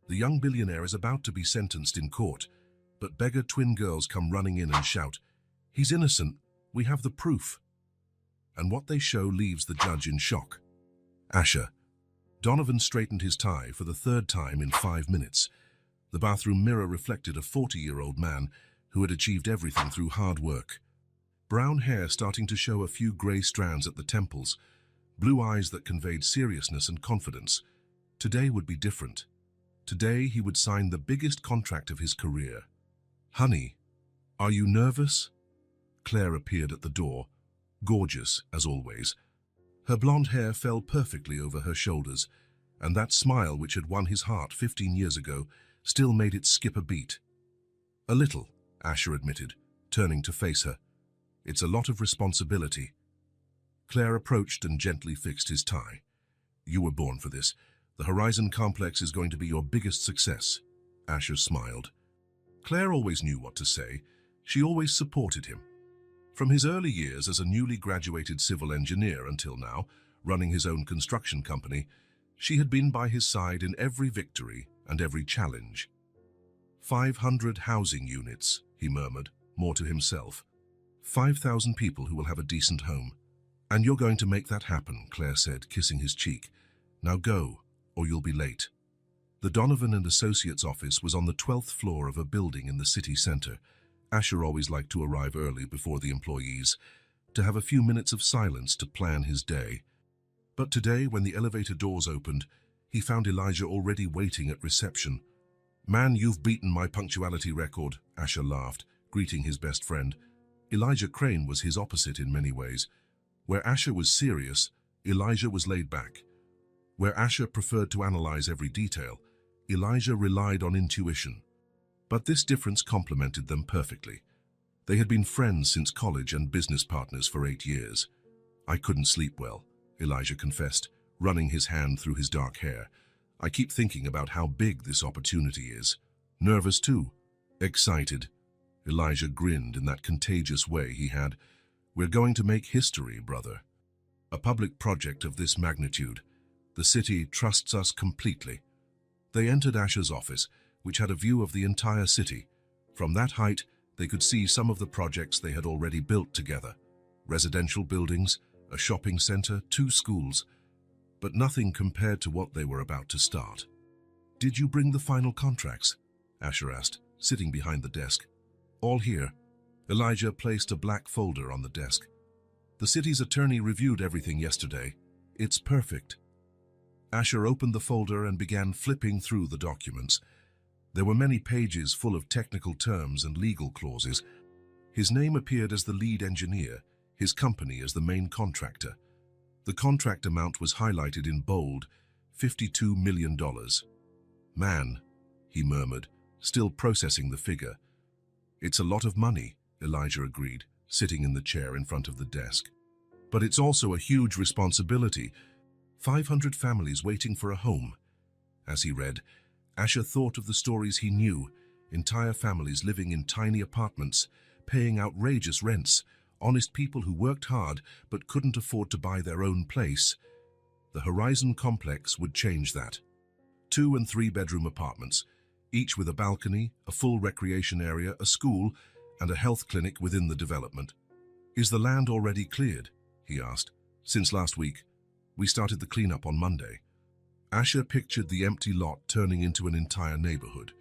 The young billionaire is about to be sentenced in court, but Beggar twin girls come running in and shout, "He's innocent, we have the proof." And what they show leaves the judge in shock. Asher. Donovan straightened his tie for the third time in 5 minutes. The bathroom mirror reflected a 40-year-old man who had achieved everything through hard work. Brown hair starting to show a few grey strands at the temples, blue eyes that conveyed seriousness and confidence. Today would be different. Today he would sign the biggest contract of his career. "Honey, are you nervous?" Claire appeared at the door, gorgeous as always. Her blonde hair fell perfectly over her shoulders, and that smile which had won his heart 15 years ago still made it skip a beat. "A little," Asher admitted, turning to face her. "It's a lot of responsibility." Claire approached and gently fixed his tie. "You were born for this. The Horizon Complex is going to be your biggest success." Asher smiled. Claire always knew what to say. She always supported him. From his early years as a newly graduated civil engineer until now, running his own construction company, she had been by his side in every victory and every challenge. 500 housing units, he murmured, more to himself. 5,000 people who will have a decent home. "And you're going to make that happen," Claire said, kissing his cheek. "Now go, or you'll be late." The Donovan and Associates office was on the 12th floor of a building in the city center. Asher always liked to arrive early before the employees, to have a few minutes of silence to plan his day. But today, when the elevator doors opened, he found Elijah already waiting at reception. "Man, you've beaten my punctuality record," Asher laughed, greeting his best friend. Elijah Crane was his opposite in many ways. Where Asher was serious, Elijah was laid back. Where Asher preferred to analyze every detail, Elijah relied on intuition. But this difference complemented them perfectly. They had been friends since college and business partners for 8 years. "I couldn't sleep well," Elijah confessed, running his hand through his dark hair. "I keep thinking about how big this opportunity is." "Nervous too." "Excited." Elijah grinned in that contagious way he had. "We're going to make history, brother. A public project of this magnitude. The city trusts us completely." They entered Asher's office, which had a view of the entire city. From that height, they could see some of the projects they had already built together. Residential buildings, a shopping center, 2 schools. But nothing compared to what they were about to start. "Did you bring the final contracts?" Asher asked, sitting behind the desk. "All here." Elijah placed a black folder on the desk. "The city's attorney reviewed everything yesterday. It's perfect." Asher opened the folder and began flipping through the documents. There were many pages full of technical terms and legal clauses. His name appeared as the lead engineer, his company as the main contractor. The contract amount was highlighted in bold, $52 million. "Man," he murmured, still processing the figure. "It's a lot of money," Elijah agreed, sitting in the chair in front of the desk. "But it's also a huge responsibility. 500 families waiting for a home." As he read, Asher thought of the stories he knew, entire families living in tiny apartments, paying outrageous rents, honest people who worked hard but couldn't afford to buy their own place. The Horizon Complex would change that. 2- and 3-bedroom apartments, each with a balcony, a full recreation area, a school, and a health clinic within the development. "Is the land already cleared?" he asked. "Since last week. We started the cleanup on Monday." Asher pictured the empty lot turning into an entire neighborhood.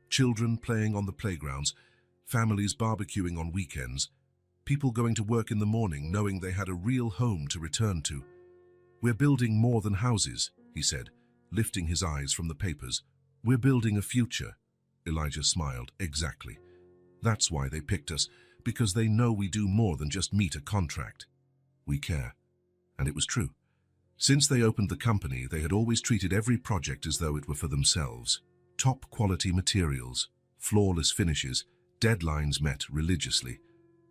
Children playing on the playgrounds, families barbecuing on weekends, people going to work in the morning knowing they had a real home to return to. "We're building more than houses," he said, lifting his eyes from the papers. "We're building a future." Elijah smiled. "Exactly. That's why they picked us, because they know we do more than just meet a contract. We care." And it was true. Since they opened the company, they had always treated every project as though it were for themselves. Top quality materials, flawless finishes, deadlines met religiously.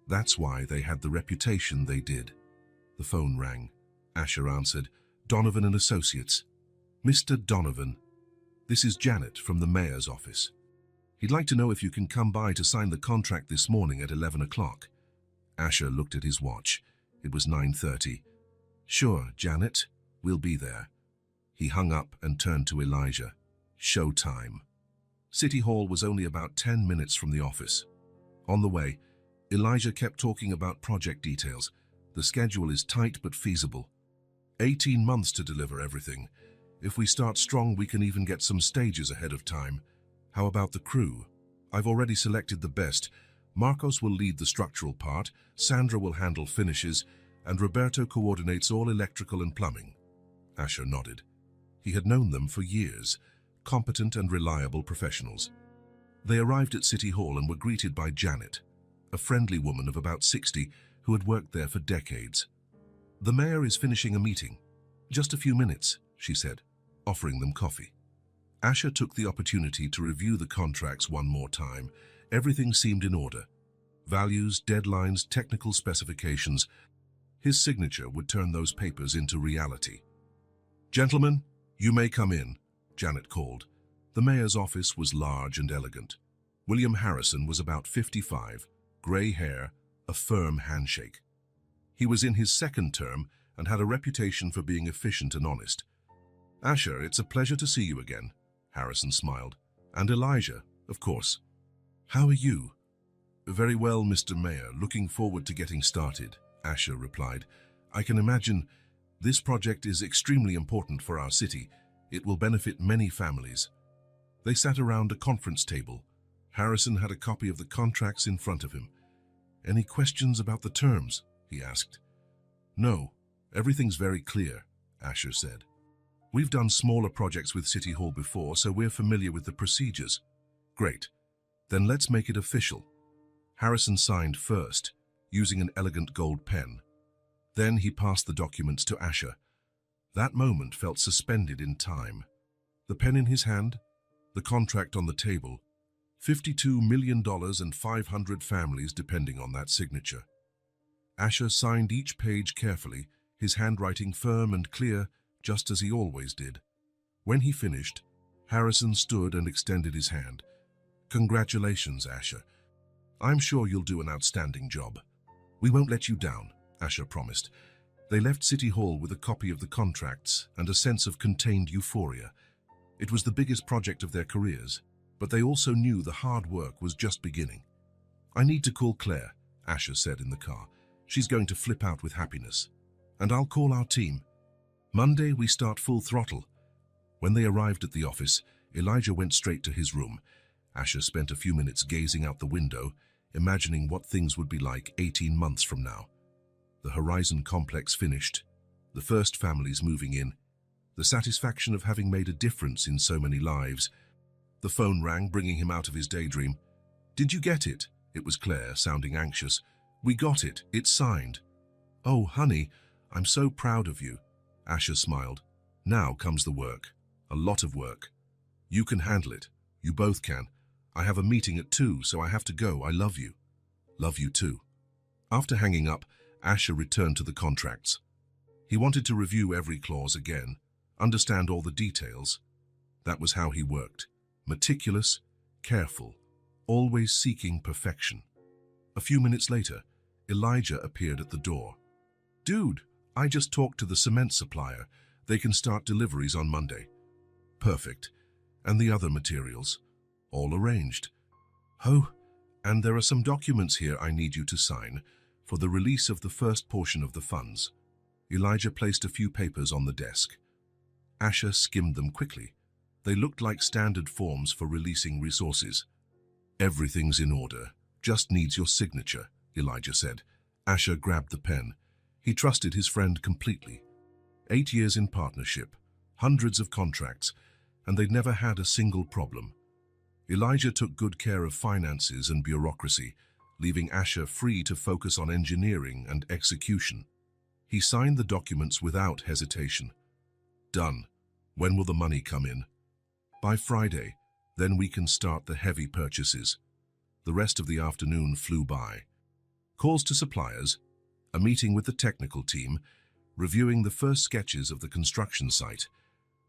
That's why they had the reputation they did. The phone rang. Asher answered. "Donovan and Associates." "Mr. Donovan, this is Janet from the mayor's office. He'd like to know if you can come by to sign the contract this morning at 11 o'clock. Asher looked at his watch. It was 9:30. "Sure, Janet. We'll be there." He hung up and turned to Elijah. Showtime. City Hall was only about 10 minutes from the office. On the way, Elijah kept talking about project details. The schedule is tight but feasible. 18 months to deliver everything. If we start strong, we can even get some stages ahead of time. How about the crew? I've already selected the best. Marcos will lead the structural part, Sandra will handle finishes, and Roberto coordinates all electrical and plumbing. Asher nodded. He had known them for years, competent and reliable professionals. They arrived at City Hall and were greeted by Janet, a friendly woman of about 60 who had worked there for decades. "The mayor is finishing a meeting. Just a few minutes," she said, offering them coffee. Asher took the opportunity to review the contracts one more time. Everything seemed in order. Values, deadlines, technical specifications. His signature would turn those papers into reality. "Gentlemen, you may come in," Janet called. The mayor's office was large and elegant. William Harrison was about 55, gray hair, a firm handshake. He was in his second term and had a reputation for being efficient and honest. "Asher, it's a pleasure to see you again," Harrison smiled. "And Elijah, of course. How are you?" "Very well, Mr. Mayor. Looking forward to getting started," Asher replied. "I can imagine this project is extremely important for our city. It will benefit many families." They sat around a conference table. Harrison had a copy of the contracts in front of him. "Any questions about the terms?" he asked. "No, everything's very clear," Asher said. "We've done smaller projects with City Hall before, so we're familiar with the procedures." "Great. Then let's make it official." Harrison signed first, using an elegant gold pen. Then he passed the documents to Asher. That moment felt suspended in time. The pen in his hand, the contract on the table, $52 million and 500 families depending on that signature. Asher signed each page carefully, his handwriting firm and clear, just as he always did. When he finished, Harrison stood and extended his hand. "Congratulations, Asher. I'm sure you'll do an outstanding job. We won't let you down," Asher promised. They left City Hall with a copy of the contracts and a sense of contained euphoria. It was the biggest project of their careers, but they also knew the hard work was just beginning. "I need to call Claire," Asher said in the car. "She's going to flip out with happiness. And I'll call our team. Monday, we start full throttle." When they arrived at the office, Elijah went straight to his room. Asher spent a few minutes gazing out the window, imagining what things would be like 18 months from now. The Horizon complex finished, the first families moving in, the satisfaction of having made a difference in so many lives. The phone rang, bringing him out of his daydream. "Did you get it?" It was Claire, sounding anxious. "We got it. It's signed." "Oh, honey, I'm so proud of you." Asher smiled. "Now comes the work. A lot of work. You can handle it. You both can. I have a meeting at 2, so I have to go. I love you." "Love you too." After hanging up, Asher returned to the contracts. He wanted to review every clause again, understand all the details. That was how he worked. Meticulous, careful, always seeking perfection. A few minutes later, Elijah appeared at the door. "Dude, I just talked to the cement supplier. They can start deliveries on Monday." "Perfect. And the other materials?" "All arranged." "Oh, and there are some documents here I need you to sign for the release of the first portion of the funds." Elijah placed a few papers on the desk. Asher skimmed them quickly. They looked like standard forms for releasing resources. "Everything's in order. Just needs your signature," Elijah said. Asher grabbed the pen. He trusted his friend completely. 8 years in partnership, hundreds of contracts, and they'd never had a single problem. Elijah took good care of finances and bureaucracy, leaving Asher free to focus on engineering and execution. He signed the documents without hesitation. "Done. When will the money come in?" "By Friday. Then we can start the heavy purchases." The rest of the afternoon flew by. Calls to suppliers, a meeting with the technical team, reviewing the first sketches of the construction site.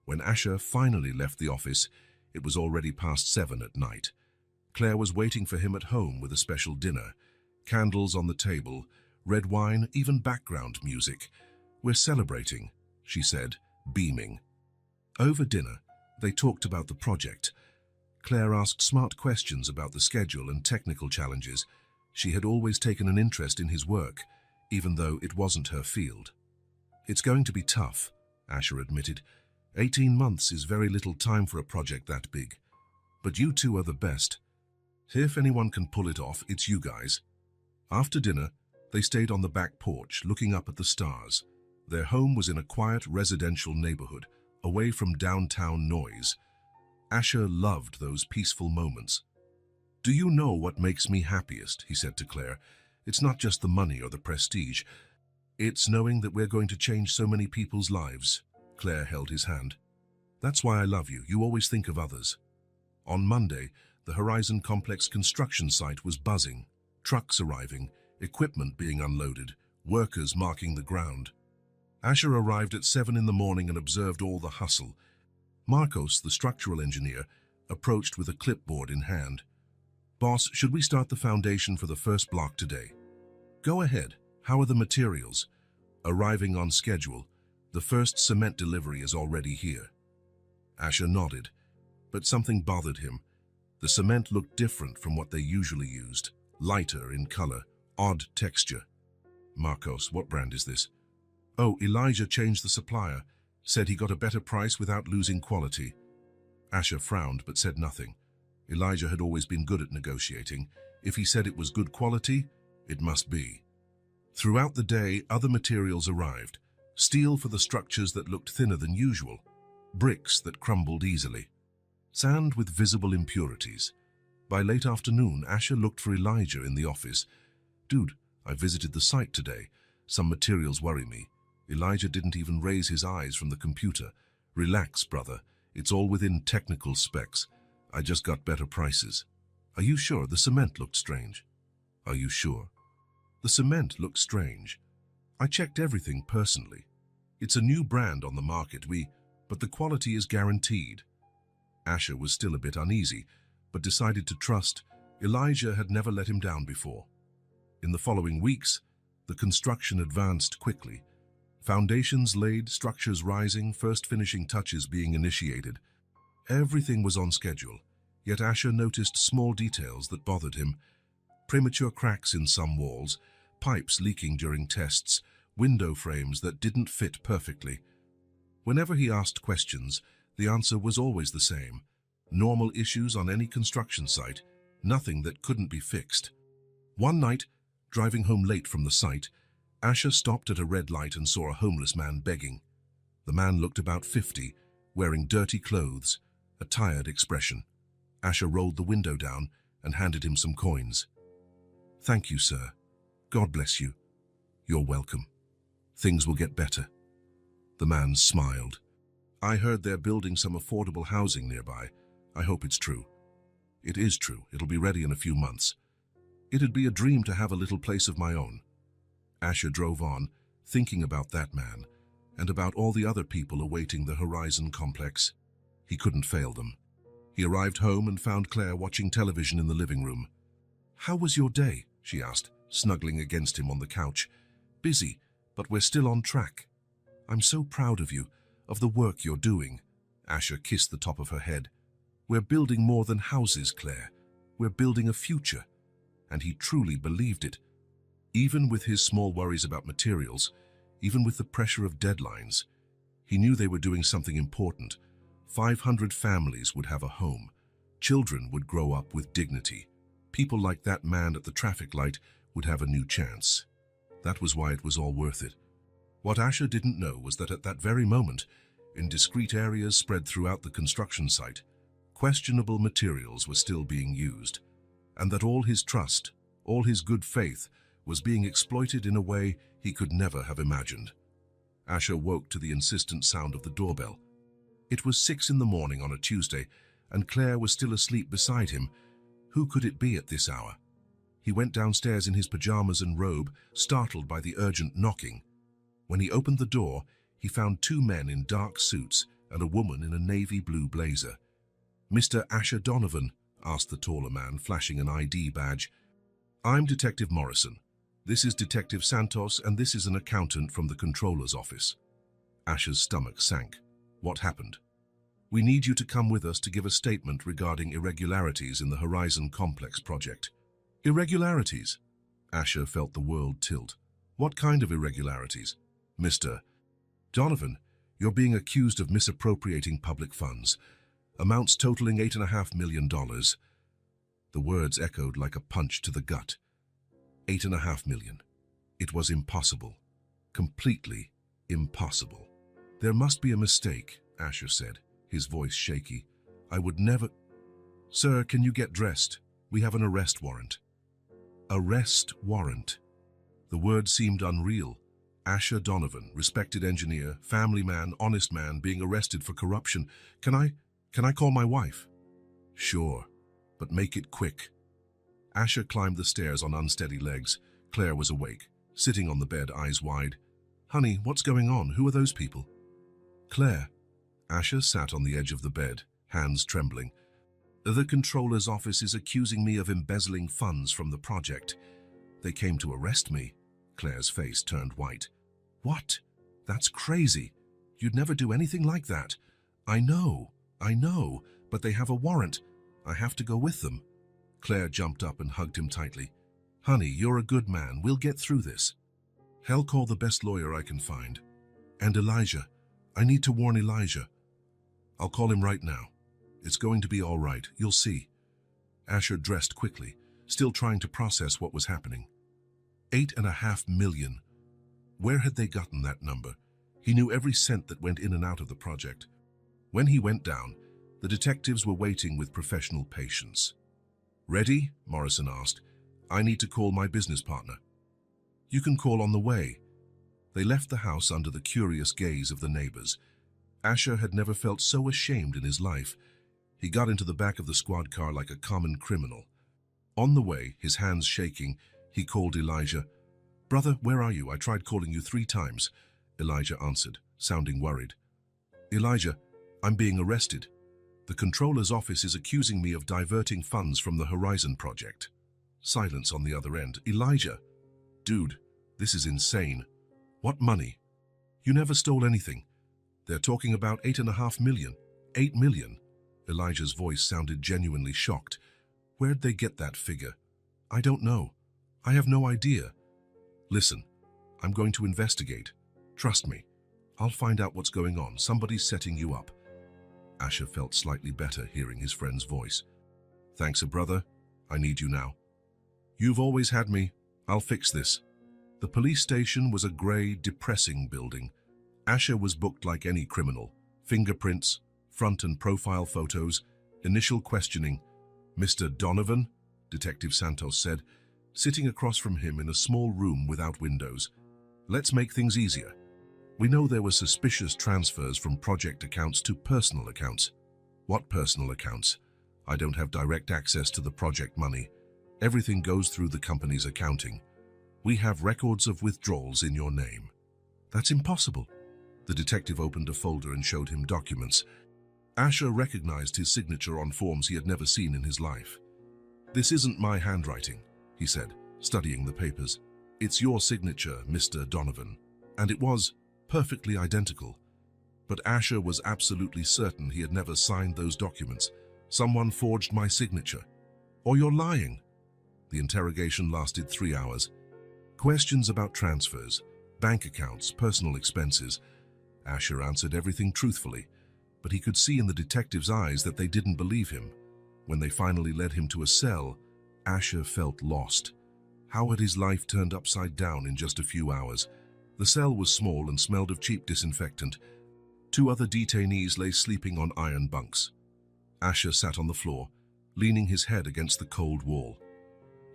When Asher finally left the office, it was already past 7 at night. Claire was waiting for him at home with a special dinner. Candles on the table, red wine, even background music. "We're celebrating," she said, beaming. Over dinner, They talked about the project. Claire asked smart questions about the schedule and technical challenges. She had always taken an interest in his work, even though it wasn't her field. "It's going to be tough," Asher admitted. 18 months is very little time for a project that big. But you two are the best. If anyone can pull it off, it's you guys. After dinner, they stayed on the back porch, looking up at the stars. Their home was in a quiet residential neighborhood, away from downtown noise. Asher loved those peaceful moments. "Do you know what makes me happiest?" he said to Claire. "It's not just the money or the prestige. It's knowing that we're going to change so many people's lives." Claire held his hand. "That's why I love you. You always think of others." On Monday, the Horizon Complex construction site was buzzing. Trucks arriving, equipment being unloaded, workers marking the ground. Asher arrived at 7 in the morning and observed all the hustle. Marcos, the structural engineer, approached with a clipboard in hand. "Boss, should we start the foundation for the first block today?" "Go ahead. How are the materials?" "Arriving on schedule. The first cement delivery is already here." Asher nodded, but something bothered him. The cement looked different from what they usually used, lighter in color, odd texture. "Marcos, what brand is this?" "Oh, Elijah changed the supplier. Said he got a better price without losing quality." Asher frowned but said nothing. Elijah had always been good at negotiating. If he said it was good quality, it must be. Throughout the day, other materials arrived. Steel for the structures that looked thinner than usual. Bricks that crumbled easily. Sand with visible impurities. By late afternoon, Asher looked for Elijah in the office. "Dude, I visited the site today. Some materials worry me." Elijah didn't even raise his eyes from the computer. "Relax, brother. It's all within technical specs. I just got better prices." "Are you sure? The cement looked strange." "Are you sure?" "The cement looked strange. I checked everything personally. It's a new brand on the market, but the quality is guaranteed." Asher was still a bit uneasy, but decided to trust. Elijah had never let him down before. In the following weeks, the construction advanced quickly. Foundations laid, structures rising, first finishing touches being initiated. Everything was on schedule, yet Asher noticed small details that bothered him. Premature cracks in some walls, pipes leaking during tests, window frames that didn't fit perfectly. Whenever he asked questions, the answer was always the same. Normal issues on any construction site, nothing that couldn't be fixed. One night, driving home late from the site, Asher stopped at a red light and saw a homeless man begging. The man looked about 50, wearing dirty clothes, a tired expression. Asher rolled the window down and handed him some coins. "Thank you, sir. God bless you." "You're welcome. Things will get better." The man smiled. "I heard they're building some affordable housing nearby. I hope it's true." "It is true. It'll be ready in a few months." "It'd be a dream to have a little place of my own." Asher drove on, thinking about that man, and about all the other people awaiting the Horizon Complex. He couldn't fail them. He arrived home and found Claire watching television in the living room. "How was your day?" she asked, snuggling against him on the couch. "Busy, but we're still on track." "I'm so proud of you, of the work you're doing." Asher kissed the top of her head. "We're building more than houses, Claire. We're building a future." And he truly believed it. Even with his small worries about materials, even with the pressure of deadlines, he knew they were doing something important. 500 families would have a home. Children would grow up with dignity. People like that man at the traffic light would have a new chance. That was why it was all worth it. What Asher didn't know was that at that very moment, in discrete areas spread throughout the construction site, questionable materials were still being used, and that all his trust, all his good faith, was being exploited in a way he could never have imagined. Asher woke to the insistent sound of the doorbell. It was 6 in the morning on a Tuesday, and Claire was still asleep beside him. Who could it be at this hour? He went downstairs in his pajamas and robe, startled by the urgent knocking. When he opened the door, he found 2 men in dark suits and a woman in a navy blue blazer. "Mr. Asher Donovan?" asked the taller man, flashing an ID badge. "I'm Detective Morrison. This is Detective Santos, and this is an accountant from the controller's office." Asher's stomach sank. What happened? We need you to come with us to give a statement regarding irregularities in the Horizon Complex project. Irregularities? Asher felt the world tilt. What kind of irregularities? Mr. Donovan, you're being accused of misappropriating public funds. Amounts totaling $8.5 million. The words echoed like a punch to the gut. $8.5 million. It was impossible. Completely impossible. There must be a mistake, Asher said, his voice shaky. I would never... Sir, can you get dressed? We have an arrest warrant. Arrest warrant. The word seemed unreal. Asher Donovan, respected engineer, family man, honest man, being arrested for corruption. Can I call my wife? Sure, but make it quick. Asher climbed the stairs on unsteady legs. Claire was awake, sitting on the bed, eyes wide. Honey, what's going on? Who are those people? Claire. Asher sat on the edge of the bed, hands trembling. The controller's office is accusing me of embezzling funds from the project. They came to arrest me. Claire's face turned white. What? That's crazy. You'd never do anything like that. I know, but they have a warrant. I have to go with them. Claire jumped up and hugged him tightly. Honey, you're a good man. We'll get through this. I'll call the best lawyer I can find. And Elijah. I need to warn Elijah. I'll call him right now. It's going to be all right. You'll see. Asher dressed quickly, still trying to process what was happening. $8.5 million. Where had they gotten that number? He knew every cent that went in and out of the project. When he went down, the detectives were waiting with professional patience. Ready? Morrison asked. I need to call my business partner. You can call on the way. They left the house under the curious gaze of the neighbors. Asher had never felt so ashamed in his life. He got into the back of the squad car like a common criminal. On the way, his hands shaking, he called Elijah. Brother, where are you? I tried calling you 3 times. Elijah answered, sounding worried. Elijah, I'm being arrested. The controller's office is accusing me of diverting funds from the Horizon project. Silence on the other end. Elijah. Dude, this is insane. What money? You never stole anything. They're talking about $8.5 million. $8 million. Elijah's voice sounded genuinely shocked. Where'd they get that figure? I don't know. I have no idea. Listen, I'm going to investigate. Trust me. I'll find out what's going on. Somebody's setting you up. Asher felt slightly better hearing his friend's voice. Thanks, brother. I need you now. You've always had me. I'll fix this. The police station was a grey, depressing building. Asher was booked like any criminal. Fingerprints, front and profile photos, initial questioning. Mr. Donovan, Detective Santos said, sitting across from him in a small room without windows. Let's make things easier. We know there were suspicious transfers from project accounts to personal accounts. What personal accounts? I don't have direct access to the project money. Everything goes through the company's accounting. We have records of withdrawals in your name. That's impossible. The detective opened a folder and showed him documents. Asher recognized his signature on forms he had never seen in his life. This isn't my handwriting, he said, studying the papers. It's your signature, Mr. Donovan. And it was perfectly identical. But Asher was absolutely certain he had never signed those documents. Someone forged my signature. Or you're lying. The interrogation lasted 3 hours. Questions about transfers, bank accounts, personal expenses. Asher answered everything truthfully, but he could see in the detective's eyes that they didn't believe him. When they finally led him to a cell, Asher felt lost. How had his life turned upside down in just a few hours? The cell was small and smelled of cheap disinfectant. 2 other detainees lay sleeping on iron bunks. Asher sat on the floor, leaning his head against the cold wall.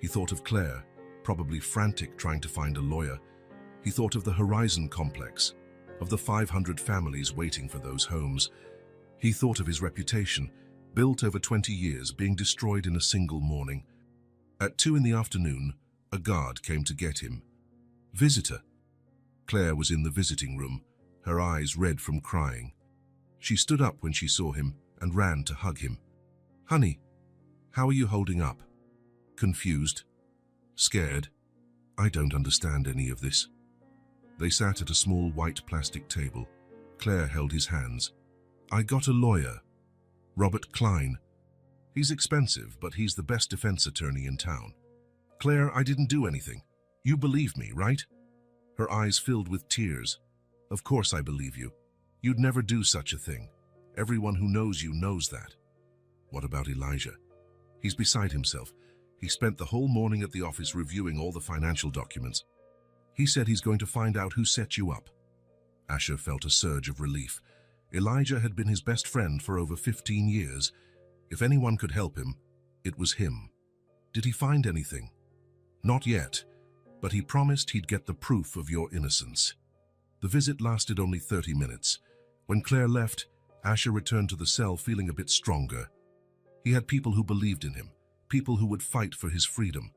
He thought of Claire, probably frantic trying to find a lawyer. He thought of the Horizon complex, of the 500 families waiting for those homes. He thought of his reputation, built over 20 years, being destroyed in a single morning. At 2 in the afternoon, a guard came to get him. Visitor. Claire was in the visiting room, her eyes red from crying. She stood up when she saw him and ran to hug him. Honey, how are you holding up? Confused. Scared. I don't understand any of this. They sat at a small white plastic table. Claire held his hands. I got a lawyer, Robert Klein. He's expensive, but he's the best defense attorney in town. Claire, I didn't do anything. You believe me, right? Her eyes filled with tears. Of course I believe you. You'd never do such a thing. Everyone who knows you knows that. What about Elijah? He's beside himself. He spent the whole morning at the office reviewing all the financial documents. He said he's going to find out who set you up. Asher felt a surge of relief. Elijah had been his best friend for over 15 years. If anyone could help him, it was him. Did he find anything? Not yet, but he promised he'd get the proof of your innocence. The visit lasted only 30 minutes. When Claire left, Asher returned to the cell feeling a bit stronger. He had people who believed in him, people who would fight for his freedom.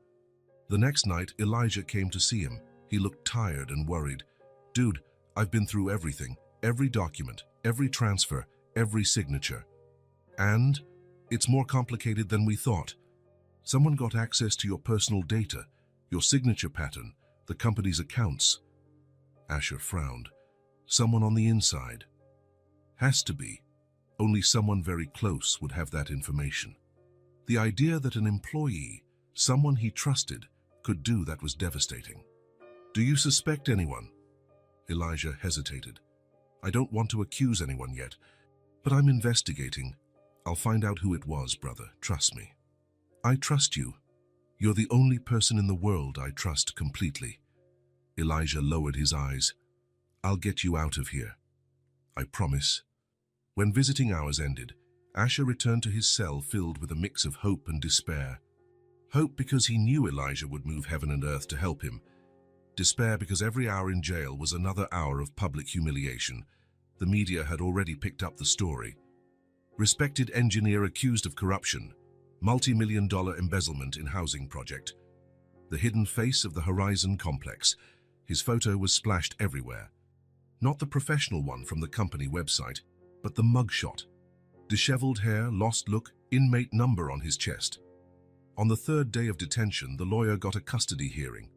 The next night, Elijah came to see him. He looked tired and worried. Dude, I've been through everything, every document, every transfer, every signature. And it's more complicated than we thought. Someone got access to your personal data, your signature pattern, the company's accounts. Asher frowned. Someone on the inside. Has to be. Only someone very close would have that information. The idea that an employee, someone he trusted, could do that was devastating. Do you suspect anyone? Elijah hesitated. I don't want to accuse anyone yet, but I'm investigating. I'll find out who it was, brother. Trust me. I trust you. You're the only person in the world I trust completely. Elijah lowered his eyes. I'll get you out of here. I promise. When visiting hours ended, Asher returned to his cell filled with a mix of hope and despair. Hope because he knew Elijah would move heaven and earth to help him. Despair because every hour in jail was another hour of public humiliation. The media had already picked up the story. Respected engineer accused of corruption, multi-million-dollar embezzlement in housing project. The hidden face of the Horizon complex. His photo was splashed everywhere. Not the professional one from the company website, but the mugshot. Disheveled hair, lost look, inmate number on his chest. On the third day of detention, the lawyer got a custody hearing.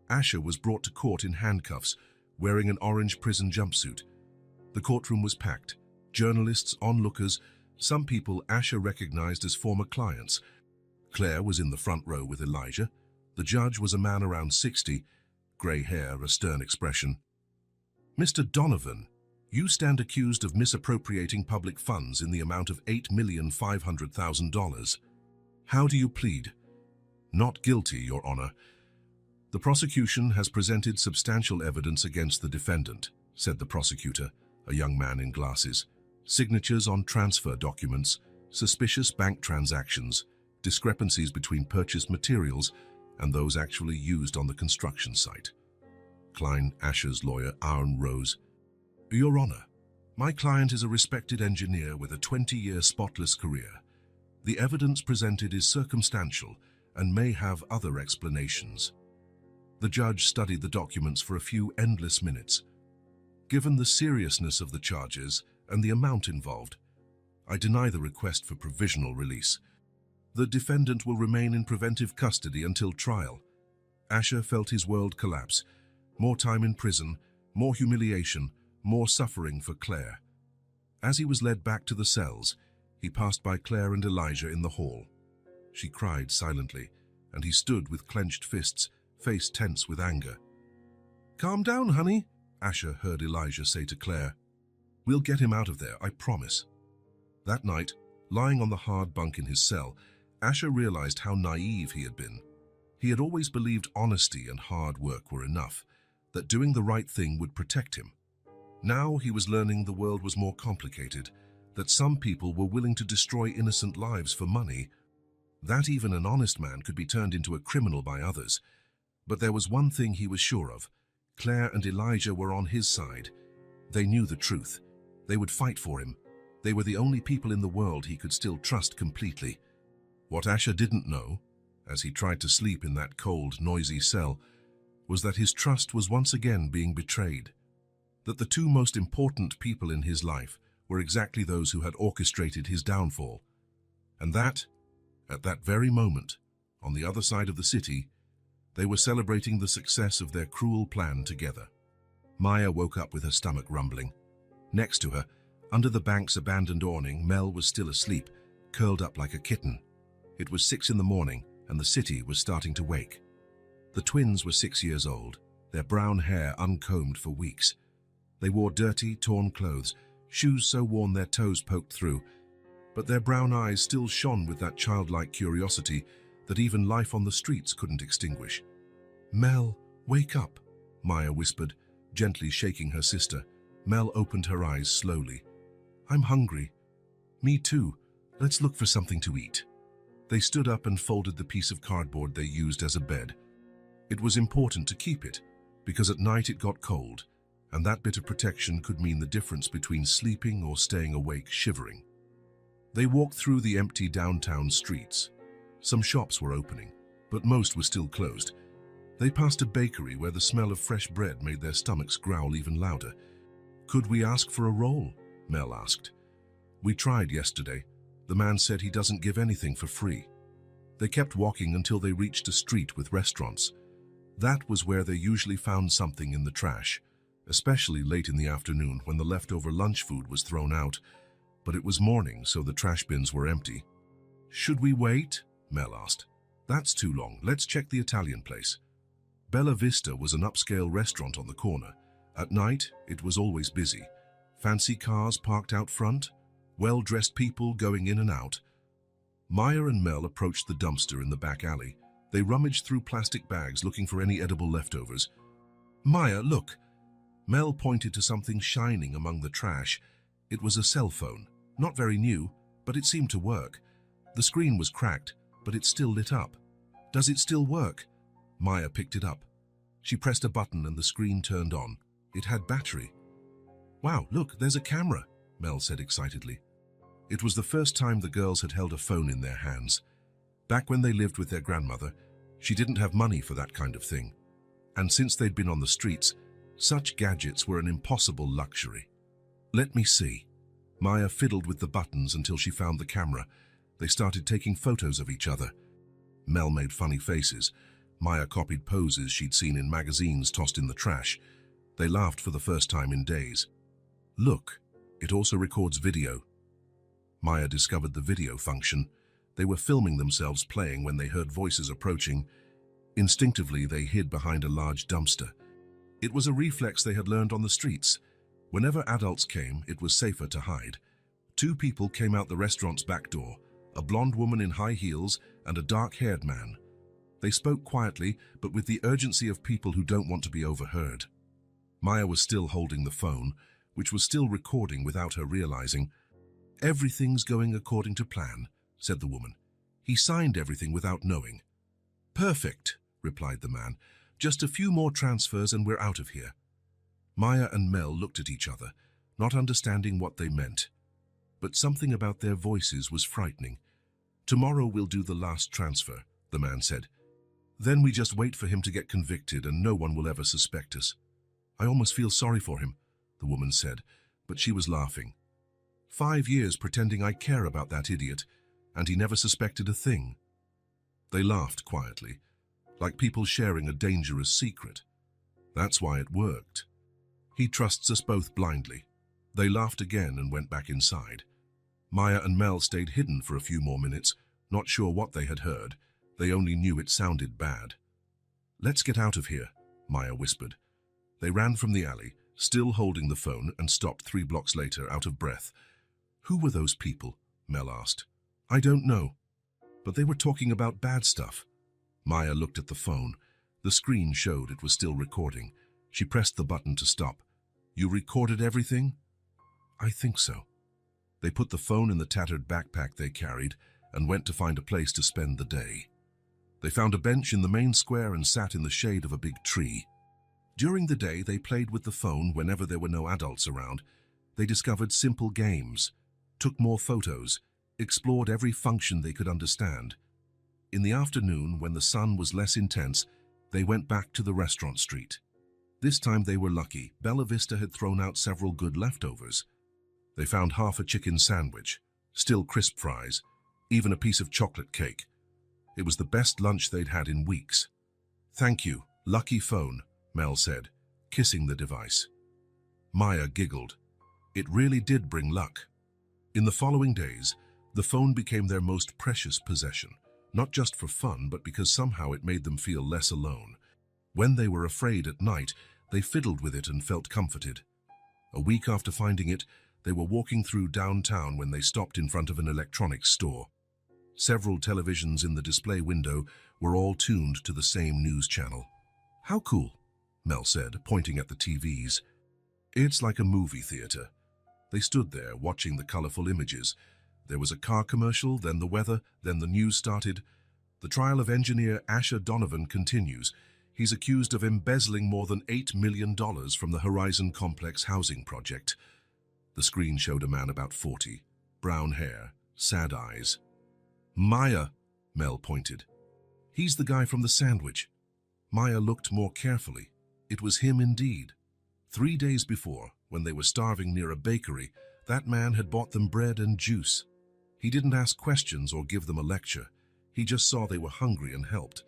Asher was brought to court in handcuffs, wearing an orange prison jumpsuit. The courtroom was packed. Journalists, onlookers, some people Asher recognized as former clients. Claire was in the front row with Elijah. The judge was a man around 60, grey hair, a stern expression. Mr. Donovan, you stand accused of misappropriating public funds in the amount of $8,500,000. How do you plead? Not guilty, Your Honor. The prosecution has presented substantial evidence against the defendant, said the prosecutor, a young man in glasses. Signatures on transfer documents, suspicious bank transactions, discrepancies between purchased materials and those actually used on the construction site. Klein, Asher's lawyer, Aaron rose. Your Honor, my client is a respected engineer with a 20-year spotless career. The evidence presented is circumstantial and may have other explanations. The judge studied the documents for a few endless minutes. Given the seriousness of the charges and the amount involved, I deny the request for provisional release. The defendant will remain in preventive custody until trial. Asher felt his world collapse. More time in prison, more humiliation, more suffering for Claire. As he was led back to the cells, he passed by Claire and Elijah in the hall. She cried silently, and he stood with clenched fists, face tense with anger. Calm down, honey, Asher heard Elijah say to Claire. We'll get him out of there, I promise. That night, lying on the hard bunk in his cell, Asher realized how naive he had been. He had always believed honesty and hard work were enough, that doing the right thing would protect him. Now he was learning the world was more complicated, that some people were willing to destroy innocent lives for money, that even an honest man could be turned into a criminal by others. But there was one thing he was sure of. Claire and Elijah were on his side. They knew the truth. They would fight for him. They were the only people in the world he could still trust completely. What Asher didn't know, as he tried to sleep in that cold, noisy cell, was that his trust was once again being betrayed. That the two most important people in his life were exactly those who had orchestrated his downfall. And that, at that very moment, on the other side of the city, they were celebrating the success of their cruel plan together. Maya woke up with her stomach rumbling. Next to her, Under the bank's abandoned awning, Mel was still asleep, curled up like a kitten. It was 6 in the morning, and the city was starting to wake. The twins were 6 years old, their brown hair uncombed for weeks. They wore dirty, torn clothes, shoes so worn their toes poked through, but their brown eyes still shone with that childlike curiosity that even life on the streets couldn't extinguish. "Mel, wake up," Maya whispered, gently shaking her sister. Mel opened her eyes slowly. "I'm hungry." "Me too. Let's look for something to eat." They stood up and folded the piece of cardboard they used as a bed. It was important to keep it, because at night it got cold, and that bit of protection could mean the difference between sleeping or staying awake shivering. They walked through the empty downtown streets. Some shops were opening, but most were still closed. They passed a bakery where the smell of fresh bread made their stomachs growl even louder. "Could we ask for a roll?" Mel asked. "We tried yesterday. The man said he doesn't give anything for free." They kept walking until they reached a street with restaurants. That was where they usually found something in the trash, especially late in the afternoon when the leftover lunch food was thrown out. But it was morning, so the trash bins were empty. "Should we wait?" Mel asked. "That's too long. Let's check the Italian place." Bella Vista was an upscale restaurant on the corner. At night, it was always busy. Fancy cars parked out front, well-dressed people going in and out. Maya and Mel approached the dumpster in the back alley. They rummaged through plastic bags looking for any edible leftovers. "Maya, look!" Mel pointed to something shining among the trash. It was a cell phone. Not very new, but it seemed to work. The screen was cracked, but it still lit up. "Does it still work?" Maya picked it up. She pressed a button and the screen turned on. It had battery. "Wow, look, there's a camera," Mel said excitedly. It was the first time the girls had held a phone in their hands. Back when they lived with their grandmother, she didn't have money for that kind of thing. And since they'd been on the streets, such gadgets were an impossible luxury. "Let me see." Maya fiddled with the buttons until she found the camera. They started taking photos of each other. Mel made funny faces. Maya copied poses she'd seen in magazines tossed in the trash. They laughed for the first time in days. "Look, it also records video." Maya discovered the video function. They were filming themselves playing when they heard voices approaching. Instinctively, they hid behind a large dumpster. It was a reflex they had learned on the streets. Whenever adults came, it was safer to hide. 2 people came out the restaurant's back door, a blonde woman in high heels and a dark-haired man. They spoke quietly, but with the urgency of people who don't want to be overheard. Maya was still holding the phone, which was still recording without her realizing. "Everything's going according to plan," said the woman. "He signed everything without knowing." "Perfect," replied the man. "Just a few more transfers and we're out of here." Maya and Mel looked at each other, not understanding what they meant. But something about their voices was frightening. "Tomorrow we'll do the last transfer," the man said. "Then we just wait for him to get convicted and no one will ever suspect us." "I almost feel sorry for him," the woman said, but she was laughing. 5 years pretending I care about that idiot, and he never suspected a thing." They laughed quietly, like people sharing a dangerous secret. "That's why it worked. He trusts us both blindly." They laughed again and went back inside. Maya and Mel stayed hidden for a few more minutes, not sure what they had heard. They only knew it sounded bad. "Let's get out of here," Maya whispered. They ran from the alley, still holding the phone, and stopped 3 blocks later, out of breath. "Who were those people?" Mel asked. "I don't know. But they were talking about bad stuff." Maya looked at the phone. The screen showed it was still recording. She pressed the button to stop. "You recorded everything?" "I think so." They put the phone in the tattered backpack they carried and went to find a place to spend the day. They found a bench in the main square and sat in the shade of a big tree. During the day, they played with the phone whenever there were no adults around. They discovered simple games, took more photos, explored every function they could understand. In the afternoon, when the sun was less intense, they went back to the restaurant street. This time they were lucky. Bella Vista had thrown out several good leftovers. They found half a chicken sandwich, still crisp fries, even a piece of chocolate cake. It was the best lunch they'd had in weeks. "Thank you, lucky phone," Mel said, kissing the device. Maya giggled. It really did bring luck. In the following days, the phone became their most precious possession, not just for fun, but because somehow it made them feel less alone. When they were afraid at night, they fiddled with it and felt comforted. A week after finding it, they were walking through downtown when they stopped in front of an electronics store. Several televisions in the display window were all tuned to the same news channel. "How cool," Mel said, pointing at the TVs. "It's like a movie theater." They stood there, watching the colorful images. There was a car commercial, then the weather, then the news started. The trial of engineer Asher Donovan continues. He's accused of embezzling more than $8 million from the Horizon Complex housing project. The screen showed a man about 40, brown hair, sad eyes. "Maya," Mel pointed. "He's the guy from the sandwich." Maya looked more carefully. It was him indeed. 3 days before, when they were starving near a bakery, that man had bought them bread and juice. He didn't ask questions or give them a lecture. He just saw they were hungry and helped.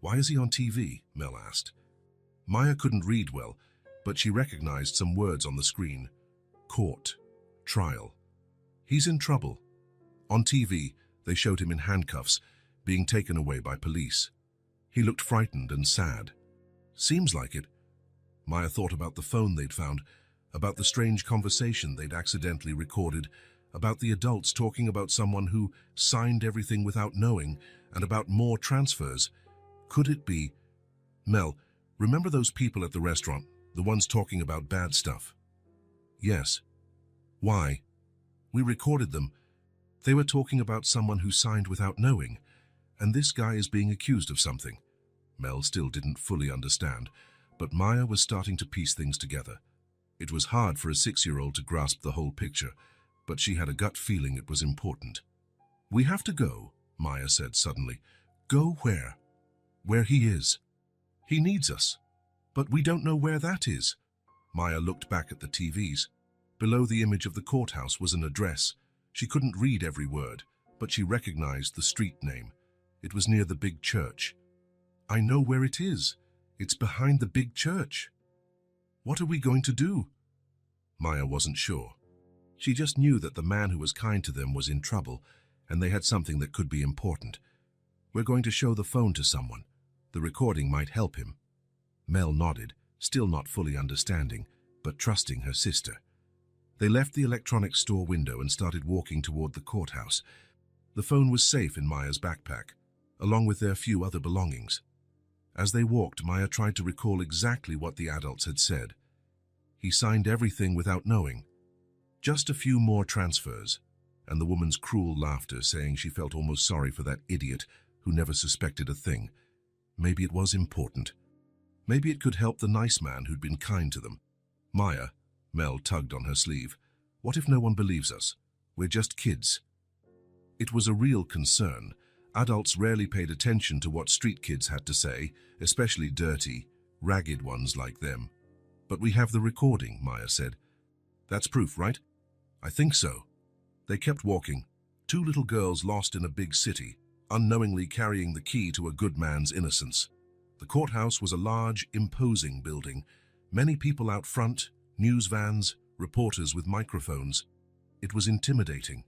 "Why is he on TV?" Mel asked. Maya couldn't read well, but she recognized some words on the screen. Court. Trial. "He's in trouble." On TV, they showed him in handcuffs, being taken away by police. He looked frightened and sad. "Seems like it." Maya thought about the phone they'd found, about the strange conversation they'd accidentally recorded, about the adults talking about someone who signed everything without knowing, and about more transfers. Could it be? "Mel, remember those people at the restaurant, the ones talking about bad stuff?" "Yes." "Why?" "We recorded them. They were talking about someone who signed without knowing, and this guy is being accused of something." Mel still didn't fully understand, but Maya was starting to piece things together. It was hard for a 6-year-old to grasp the whole picture, but she had a gut feeling it was important. "We have to go," Maya said suddenly. "Go where?" "Where he is. He needs us. But we don't know where that is." Maya looked back at the TVs. Below the image of the courthouse was an address. She couldn't read every word, but she recognized the street name. It was near the big church. "I know where it is. It's behind the big church." "What are we going to do?" Maya wasn't sure. She just knew that the man who was kind to them was in trouble, and they had something that could be important. "We're going to show the phone to someone. The recording might help him." Mel nodded, still not fully understanding, but trusting her sister. They left the electronics store window and started walking toward the courthouse. The phone was safe in Maya's backpack, along with their few other belongings. As they walked, Maya tried to recall exactly what the adults had said. He signed everything without knowing. Just a few more transfers, and the woman's cruel laughter, saying she felt almost sorry for that idiot who never suspected a thing. Maybe it was important. Maybe it could help the nice man who'd been kind to them. "Maya," Mel tugged on her sleeve, "what if no one believes us? We're just kids." It was a real concern. Adults rarely paid attention to what street kids had to say, especially dirty, ragged ones like them. "But we have the recording," Maya said. "That's proof, right?" "I think so." They kept walking. 2 little girls lost in a big city, unknowingly carrying the key to a good man's innocence. The courthouse was a large, imposing building. Many people out front, news vans, reporters with microphones. It was intimidating.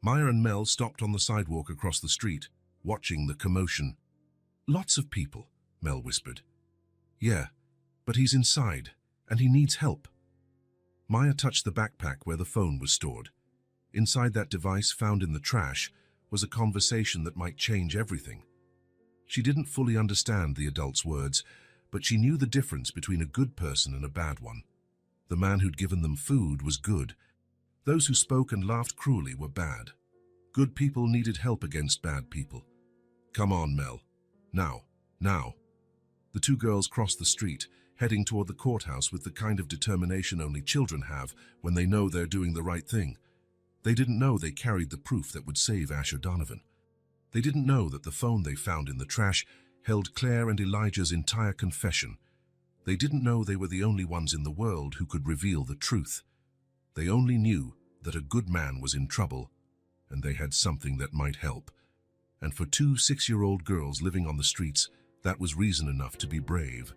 Maya and Mel stopped on the sidewalk across the street, watching the commotion. "Lots of people," Mel whispered. "Yeah, but he's inside, and he needs help." Maya touched the backpack where the phone was stored. Inside that device, found in the trash, was a conversation that might change everything. She didn't fully understand the adult's words, but she knew the difference between a good person and a bad one. The man who'd given them food was good. Those who spoke and laughed cruelly were bad. Good people needed help against bad people. "Come on, Mel. Now, now." The 2 girls crossed the street, heading toward the courthouse with the kind of determination only children have when they know they're doing the right thing. They didn't know they carried the proof that would save Asher Donovan. They didn't know that the phone they found in the trash held Claire and Elijah's entire confession. They didn't know they were the only ones in the world who could reveal the truth. They only knew that a good man was in trouble, and they had something that might help. And for 2 6-year-old girls living on the streets, that was reason enough to be brave.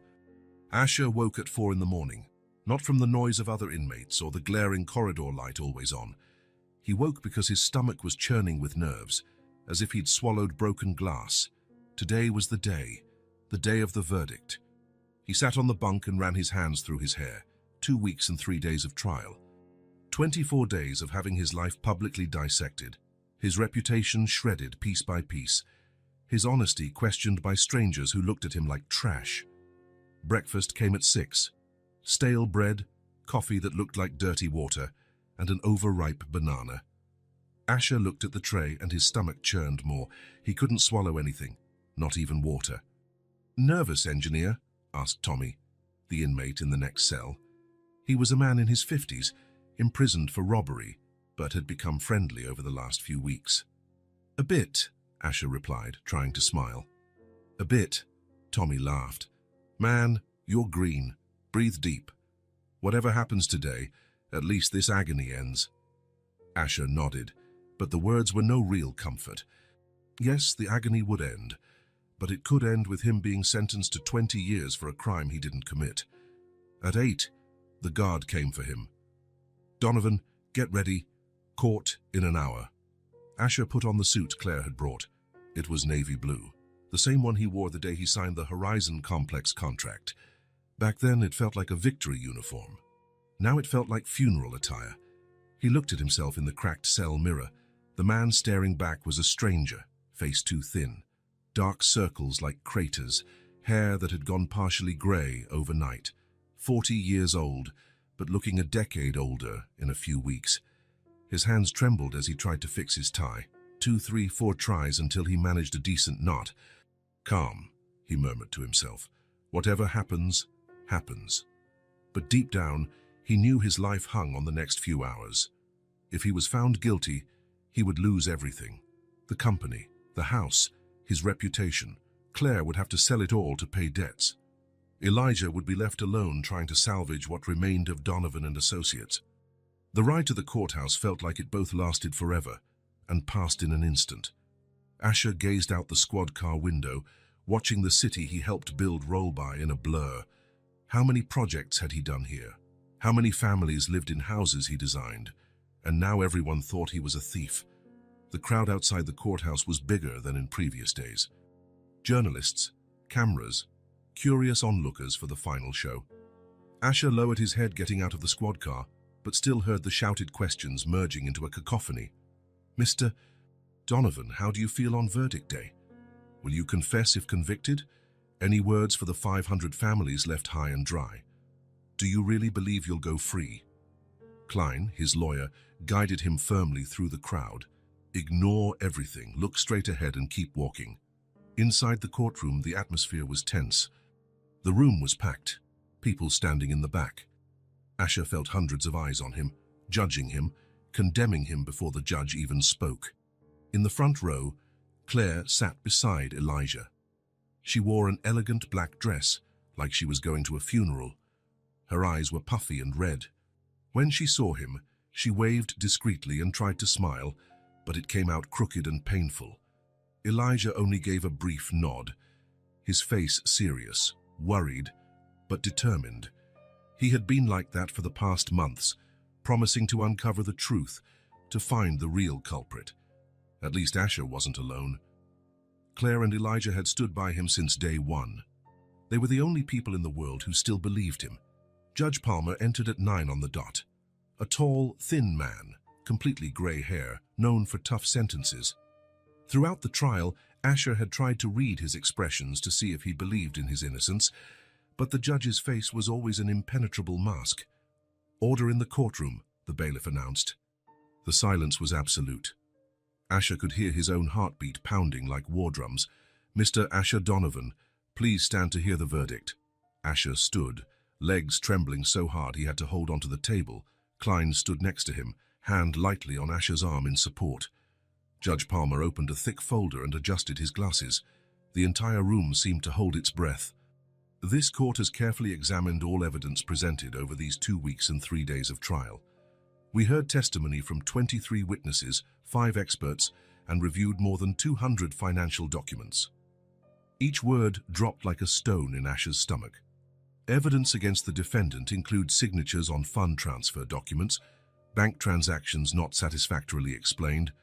Asher woke at 4 in the morning. Not from the noise of other inmates or the glaring corridor light always on. He woke because his stomach was churning with nerves, as if he'd swallowed broken glass. Today was the day of the verdict. He sat on the bunk and ran his hands through his hair. 2 weeks and 3 days of trial. 24 days of having his life publicly dissected, his reputation shredded piece by piece, his honesty questioned by strangers who looked at him like trash. Breakfast came at 6. Stale bread, coffee that looked like dirty water, and an overripe banana. Asher looked at the tray and his stomach churned more. He couldn't swallow anything, not even water. "Nervous, engineer?" asked Tommy, the inmate in the next cell. He was a man in his 50s, imprisoned for robbery, but had become friendly over the last few weeks. "A bit," Asher replied, trying to smile. "A bit," Tommy laughed. "Man, you're green. Breathe deep. Whatever happens today, at least this agony ends." Asher nodded, but the words were no real comfort. Yes, the agony would end, but it could end with him being sentenced to 20 years for a crime he didn't commit. At 8, the guard came for him. "Donovan, get ready. Court in an hour." Asher put on the suit Claire had brought. It was navy blue, the same one he wore the day he signed the Horizon Complex contract. Back then it felt like a victory uniform. Now it felt like funeral attire. He looked at himself in the cracked cell mirror. The man staring back was a stranger, face too thin, dark circles like craters, hair that had gone partially grey overnight. 40 years old, but looking a decade older in a few weeks. His hands trembled as he tried to fix his tie. 2, 3, 4 tries until he managed a decent knot. "Calm," he murmured to himself. "Whatever happens, happens." But deep down, he knew his life hung on the next few hours. If he was found guilty, he would lose everything. The company, the house, his reputation. Claire would have to sell it all to pay debts. Elijah would be left alone trying to salvage what remained of Donovan and Associates. The ride to the courthouse felt like it both lasted forever and passed in an instant. Asher gazed out the squad car window, watching the city he helped build roll by in a blur. How many projects had he done here? How many families lived in houses he designed? And now everyone thought he was a thief. The crowd outside the courthouse was bigger than in previous days. Journalists, cameras, curious onlookers for the final show. Asher lowered his head getting out of the squad car, but still heard the shouted questions merging into a cacophony. "Mr. Donovan, how do you feel on verdict day? Will you confess if convicted? Any words for the 500 families left high and dry? Do you really believe you'll go free?" Klein, his lawyer, guided him firmly through the crowd. "Ignore everything, look straight ahead and keep walking." Inside the courtroom, the atmosphere was tense. The room was packed, people standing in the back. Asher felt hundreds of eyes on him, judging him, condemning him before the judge even spoke. In the front row, Claire sat beside Elijah. She wore an elegant black dress, like she was going to a funeral. Her eyes were puffy and red. When she saw him, she waved discreetly and tried to smile, but it came out crooked and painful. Elijah only gave a brief nod, his face serious, worried, but determined. He had been like that for the past months, promising to uncover the truth, to find the real culprit. At least Asher wasn't alone. Claire and Elijah had stood by him since day one. They were the only people in the world who still believed him. Judge Palmer entered at 9 on the dot. A tall, thin man, completely grey hair, known for tough sentences. Throughout the trial, Asher had tried to read his expressions to see if he believed in his innocence, but the judge's face was always an impenetrable mask. "Order in the courtroom," the bailiff announced. The silence was absolute. Asher could hear his own heartbeat pounding like war drums. "Mr. Asher Donovan, please stand to hear the verdict." Asher stood, legs trembling so hard he had to hold onto the table. Klein stood next to him, hand lightly on Asher's arm in support. Judge Palmer opened a thick folder and adjusted his glasses. The entire room seemed to hold its breath. "This court has carefully examined all evidence presented over these 2 weeks and 3 days of trial. We heard testimony from 23 witnesses, 5 experts, and reviewed more than 200 financial documents." Each word dropped like a stone in Asher's stomach. Evidence against the defendant includes signatures on fund transfer documents, bank transactions not satisfactorily explained,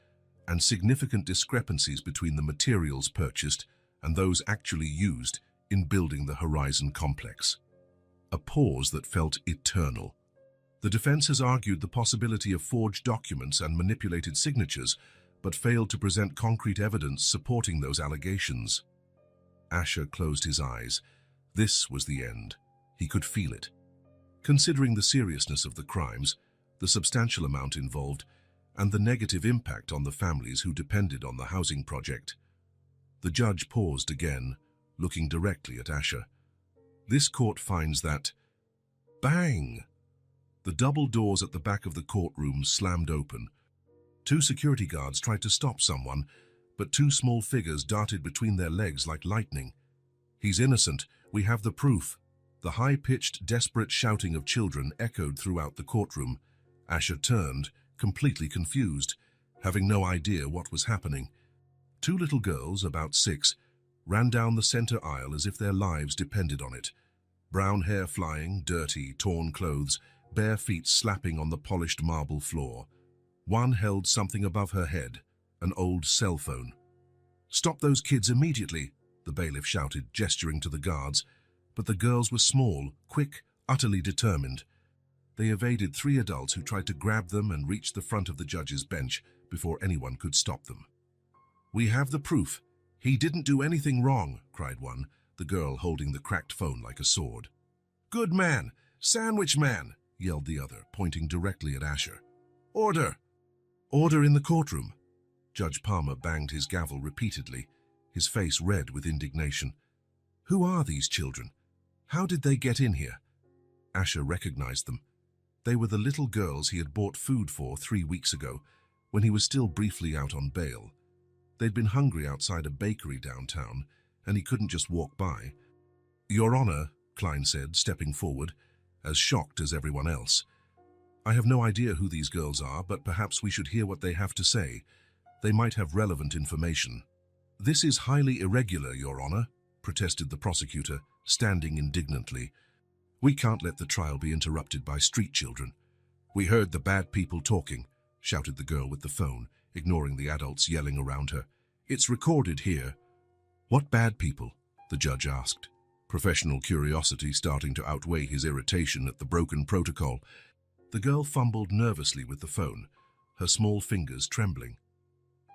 and significant discrepancies between the materials purchased and those actually used in building the Horizon complex. A pause that felt eternal. The defense has argued the possibility of forged documents and manipulated signatures, but failed to present concrete evidence supporting those allegations. Asher closed his eyes. This was the end. He could feel it. Considering the seriousness of the crimes, the substantial amount involved, and the negative impact on the families who depended on the housing project, the judge paused again, looking directly at Asher. This court finds that... Bang! The double doors at the back of the courtroom slammed open. Two security guards tried to stop someone, but two small figures darted between their legs like lightning. "He's innocent. We have the proof." The high-pitched, desperate shouting of children echoed throughout the courtroom. Asher turned, completely confused, having no idea what was happening. Two little girls, about 6, ran down the center aisle as if their lives depended on it. Brown hair flying, dirty, torn clothes, bare feet slapping on the polished marble floor. One held something above her head, an old cell phone. "Stop those kids immediately," the bailiff shouted, gesturing to the guards. But the girls were small, quick, utterly determined. They evaded 3 adults who tried to grab them and reached the front of the judge's bench before anyone could stop them. "We have the proof. He didn't do anything wrong," cried one, the girl holding the cracked phone like a sword. "Good man! Sandwich man!" yelled the other, pointing directly at Asher. "Order! Order in the courtroom!" Judge Palmer banged his gavel repeatedly, his face red with indignation. "Who are these children? How did they get in here?" Asher recognized them. They were the little girls he had bought food for 3 weeks ago, when he was still briefly out on bail. They'd been hungry outside a bakery downtown, and he couldn't just walk by. "Your Honor," Klein said, stepping forward, as shocked as everyone else. "I have no idea who these girls are, but perhaps we should hear what they have to say. They might have relevant information." "This is highly irregular, Your Honor," protested the prosecutor, standing indignantly. "We can't let the trial be interrupted by street children." "We heard the bad people talking," shouted the girl with the phone, ignoring the adults yelling around her. "It's recorded here." "What bad people?" the judge asked, professional curiosity starting to outweigh his irritation at the broken protocol. The girl fumbled nervously with the phone, her small fingers trembling.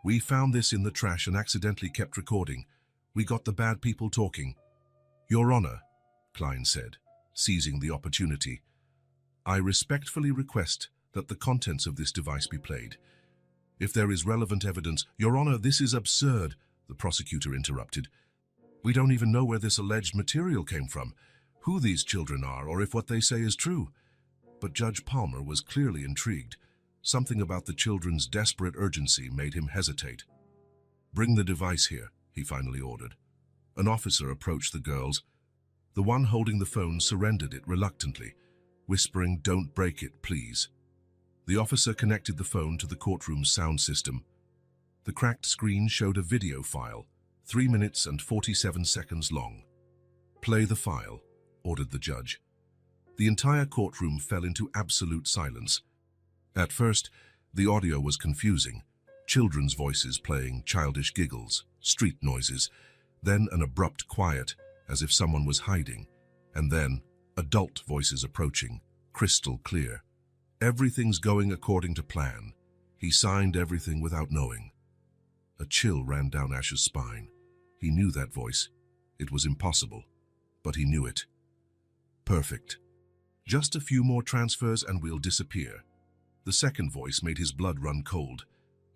"We found this in the trash and accidentally kept recording. We got the bad people talking." "Your Honor," Klein said, seizing the opportunity, "I respectfully request that the contents of this device be played. If there is relevant evidence—" "Your Honor, this is absurd," the prosecutor interrupted. "We don't even know where this alleged material came from, who these children are, or if what they say is true." But Judge Palmer was clearly intrigued. Something about the children's desperate urgency made him hesitate. "Bring the device here," he finally ordered. An officer approached the girls. The one holding the phone surrendered it reluctantly, whispering, "Don't break it, please." The officer connected the phone to the courtroom's sound system. The cracked screen showed a video file, 3 minutes and 47 seconds long. "Play the file," ordered the judge. The entire courtroom fell into absolute silence. At first, the audio was confusing. Children's voices playing, childish giggles, street noises, then an abrupt quiet, as if someone was hiding, and then adult voices approaching, crystal clear. "Everything's going according to plan. He signed everything without knowing." A chill ran down Asher's spine. He knew that voice. It was impossible, but he knew it. "Perfect. Just a few more transfers and we'll disappear." The second voice made his blood run cold.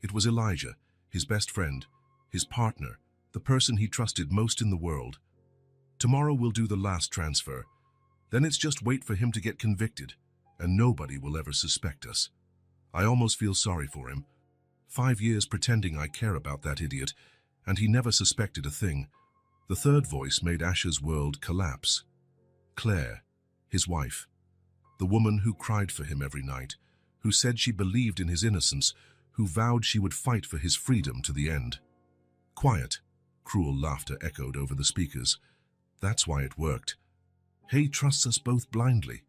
It was Elijah, his best friend, his partner, the person he trusted most in the world. "Tomorrow we'll do the last transfer. Then it's just wait for him to get convicted, and nobody will ever suspect us. I almost feel sorry for him. 5 years pretending I care about that idiot, and he never suspected a thing." The third voice made Asher's world collapse. Claire, his wife, the woman who cried for him every night, who said she believed in his innocence, who vowed she would fight for his freedom to the end. Quiet, cruel laughter echoed over the speakers. "That's why it worked. Hay trusts us both blindly.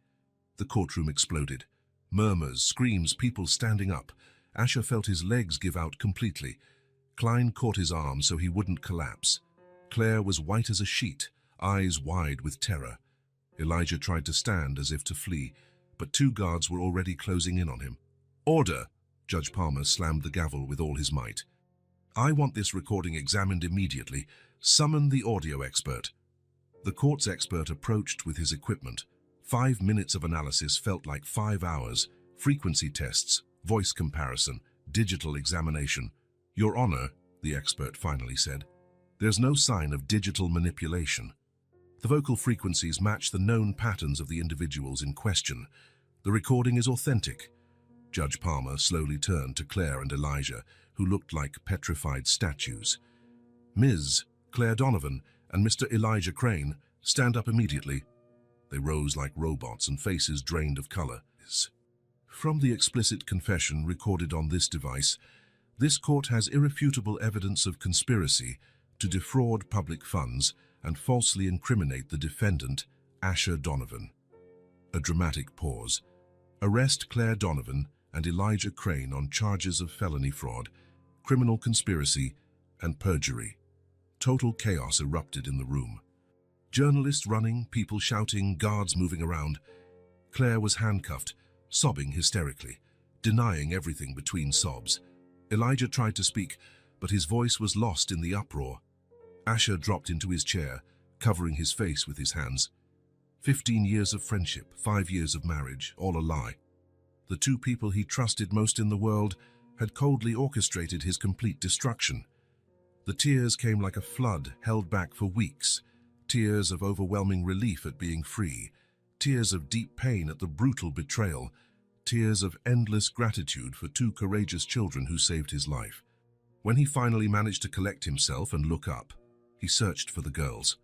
The courtroom exploded. Murmurs, screams, people standing up. Asher felt his legs give out completely. Klein caught his arm so he wouldn't collapse. Claire was white as a sheet, eyes wide with terror. Elijah tried to stand as if to flee, but two guards were already closing in on him. "Order!" Judge Palmer slammed the gavel with all his might. "I want this recording examined immediately. Summon the audio expert." The court's expert approached with his equipment. 5 minutes of analysis felt like 5 hours. Frequency tests, voice comparison, digital examination. "Your Honor," the expert finally said, "there's no sign of digital manipulation. The vocal frequencies match the known patterns of the individuals in question. The recording is authentic." Judge Palmer slowly turned to Claire and Elijah, who looked like petrified statues. "Ms. Claire Donovan and Mr. Elijah Crane, stand up immediately." They rose like robots and faces drained of color. From the explicit confession recorded on this device, this court has irrefutable evidence of conspiracy to defraud public funds and falsely incriminate the defendant, Asher Donovan. A dramatic pause. Arrest Claire Donovan and Elijah Crane on charges of felony fraud, criminal conspiracy, and perjury. Total chaos erupted in the room. Journalists running, people shouting, guards moving around. Claire was handcuffed, sobbing hysterically, denying everything between sobs. Elijah tried to speak, but his voice was lost in the uproar. Asher dropped into his chair, covering his face with his hands. 15 years of friendship, 5 years of marriage, all a lie. The two people he trusted most in the world had coldly orchestrated his complete destruction. The tears came like a flood, held back for weeks. Tears of overwhelming relief at being free. Tears of deep pain at the brutal betrayal. Tears of endless gratitude for two courageous children who saved his life. When he finally managed to collect himself and look up, he searched for the girls.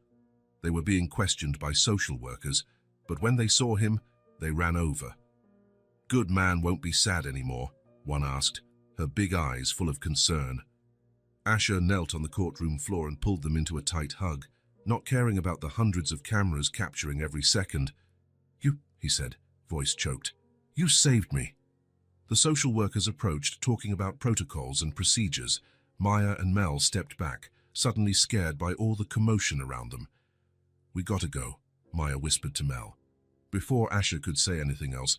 They were being questioned by social workers, but when they saw him, they ran over. "Good man won't be sad anymore," one asked, her big eyes full of concern. Asher knelt on the courtroom floor and pulled them into a tight hug, not caring about the hundreds of cameras capturing every second. "You," he said, voice choked, "you saved me." The social workers approached, talking about protocols and procedures. Maya and Mel stepped back, suddenly scared by all the commotion around them. "We gotta go," Maya whispered to Mel. Before Asher could say anything else,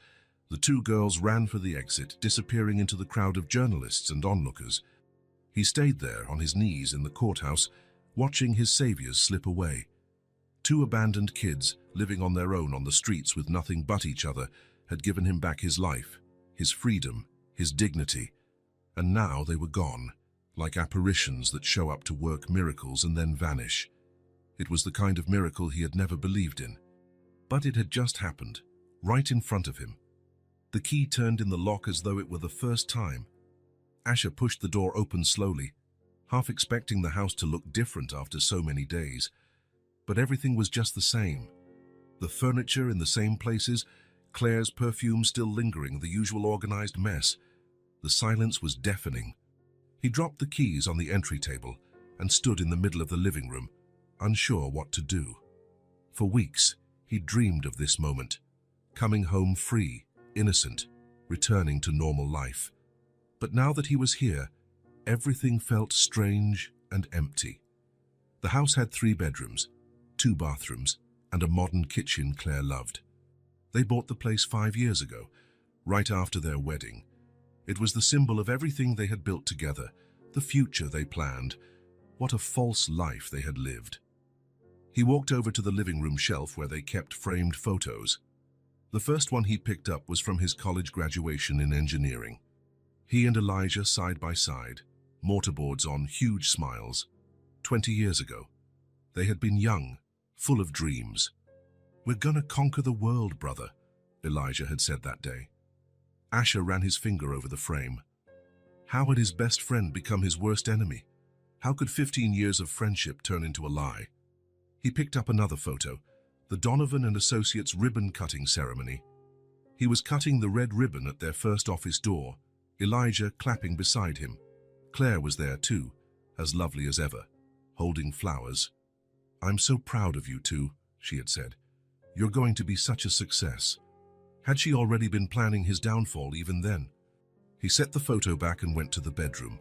the two girls ran for the exit, disappearing into the crowd of journalists and onlookers. He stayed there on his knees in the courthouse, watching his saviors slip away. Two abandoned kids, living on their own on the streets with nothing but each other, had given him back his life, his freedom, his dignity. And now they were gone, like apparitions that show up to work miracles and then vanish. It was the kind of miracle he had never believed in. But it had just happened, right in front of him. The key turned in the lock as though it were the first time. Asher pushed the door open slowly, half expecting the house to look different after so many days. But everything was just the same. The furniture in the same places, Claire's perfume still lingering, the usual organized mess. The silence was deafening. He dropped the keys on the entry table and stood in the middle of the living room, unsure what to do. For weeks, he dreamed of this moment, coming home free, innocent, returning to normal life. But now that he was here, everything felt strange and empty. The house had 3 bedrooms, 2 bathrooms, and a modern kitchen Claire loved. They bought the place 5 years ago, right after their wedding. It was the symbol of everything they had built together, the future they planned. What a false life they had lived. He walked over to the living room shelf where they kept framed photos. The first one he picked up was from his college graduation in engineering. He and Elijah side by side, mortarboards on, huge smiles. 20 years ago. They had been young, full of dreams. "We're gonna conquer the world, brother," Elijah had said that day. Asher ran his finger over the frame. How had his best friend become his worst enemy? How could 15 years of friendship turn into a lie? He picked up another photo, the Donovan and Associates ribbon-cutting ceremony. He was cutting the red ribbon at their first office door, Elijah clapping beside him. Claire was there too, as lovely as ever, holding flowers. "I'm so proud of you two," she had said. You're going to be such a success." Had she already been planning his downfall even then? He set the photo back and went to the bedroom.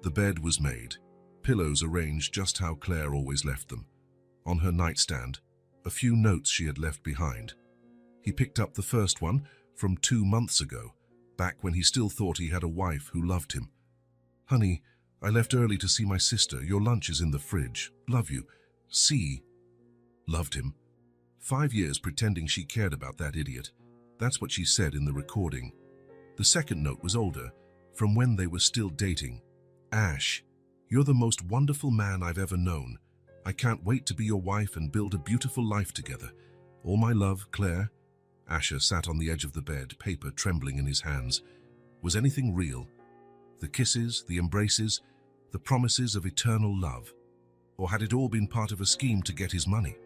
The bed was made, pillows arranged just how Claire always left them. On her nightstand, a few notes she had left behind. He picked up the first one from 2 months ago, back when he still thought he had a wife who loved him. "Honey, I left early to see my sister. Your lunch is in the fridge. Love you. See." Loved him. 5 years pretending she cared about that idiot. That's what she said in the recording. The second note was older, from when they were still dating. "Ash, you're the most wonderful man I've ever known. I can't wait to be your wife and build a beautiful life together. All my love, Claire." Asher sat on the edge of the bed, paper trembling in his hands. Was anything real? The kisses, the embraces, the promises of eternal love? Or had it all been part of a scheme to get his money?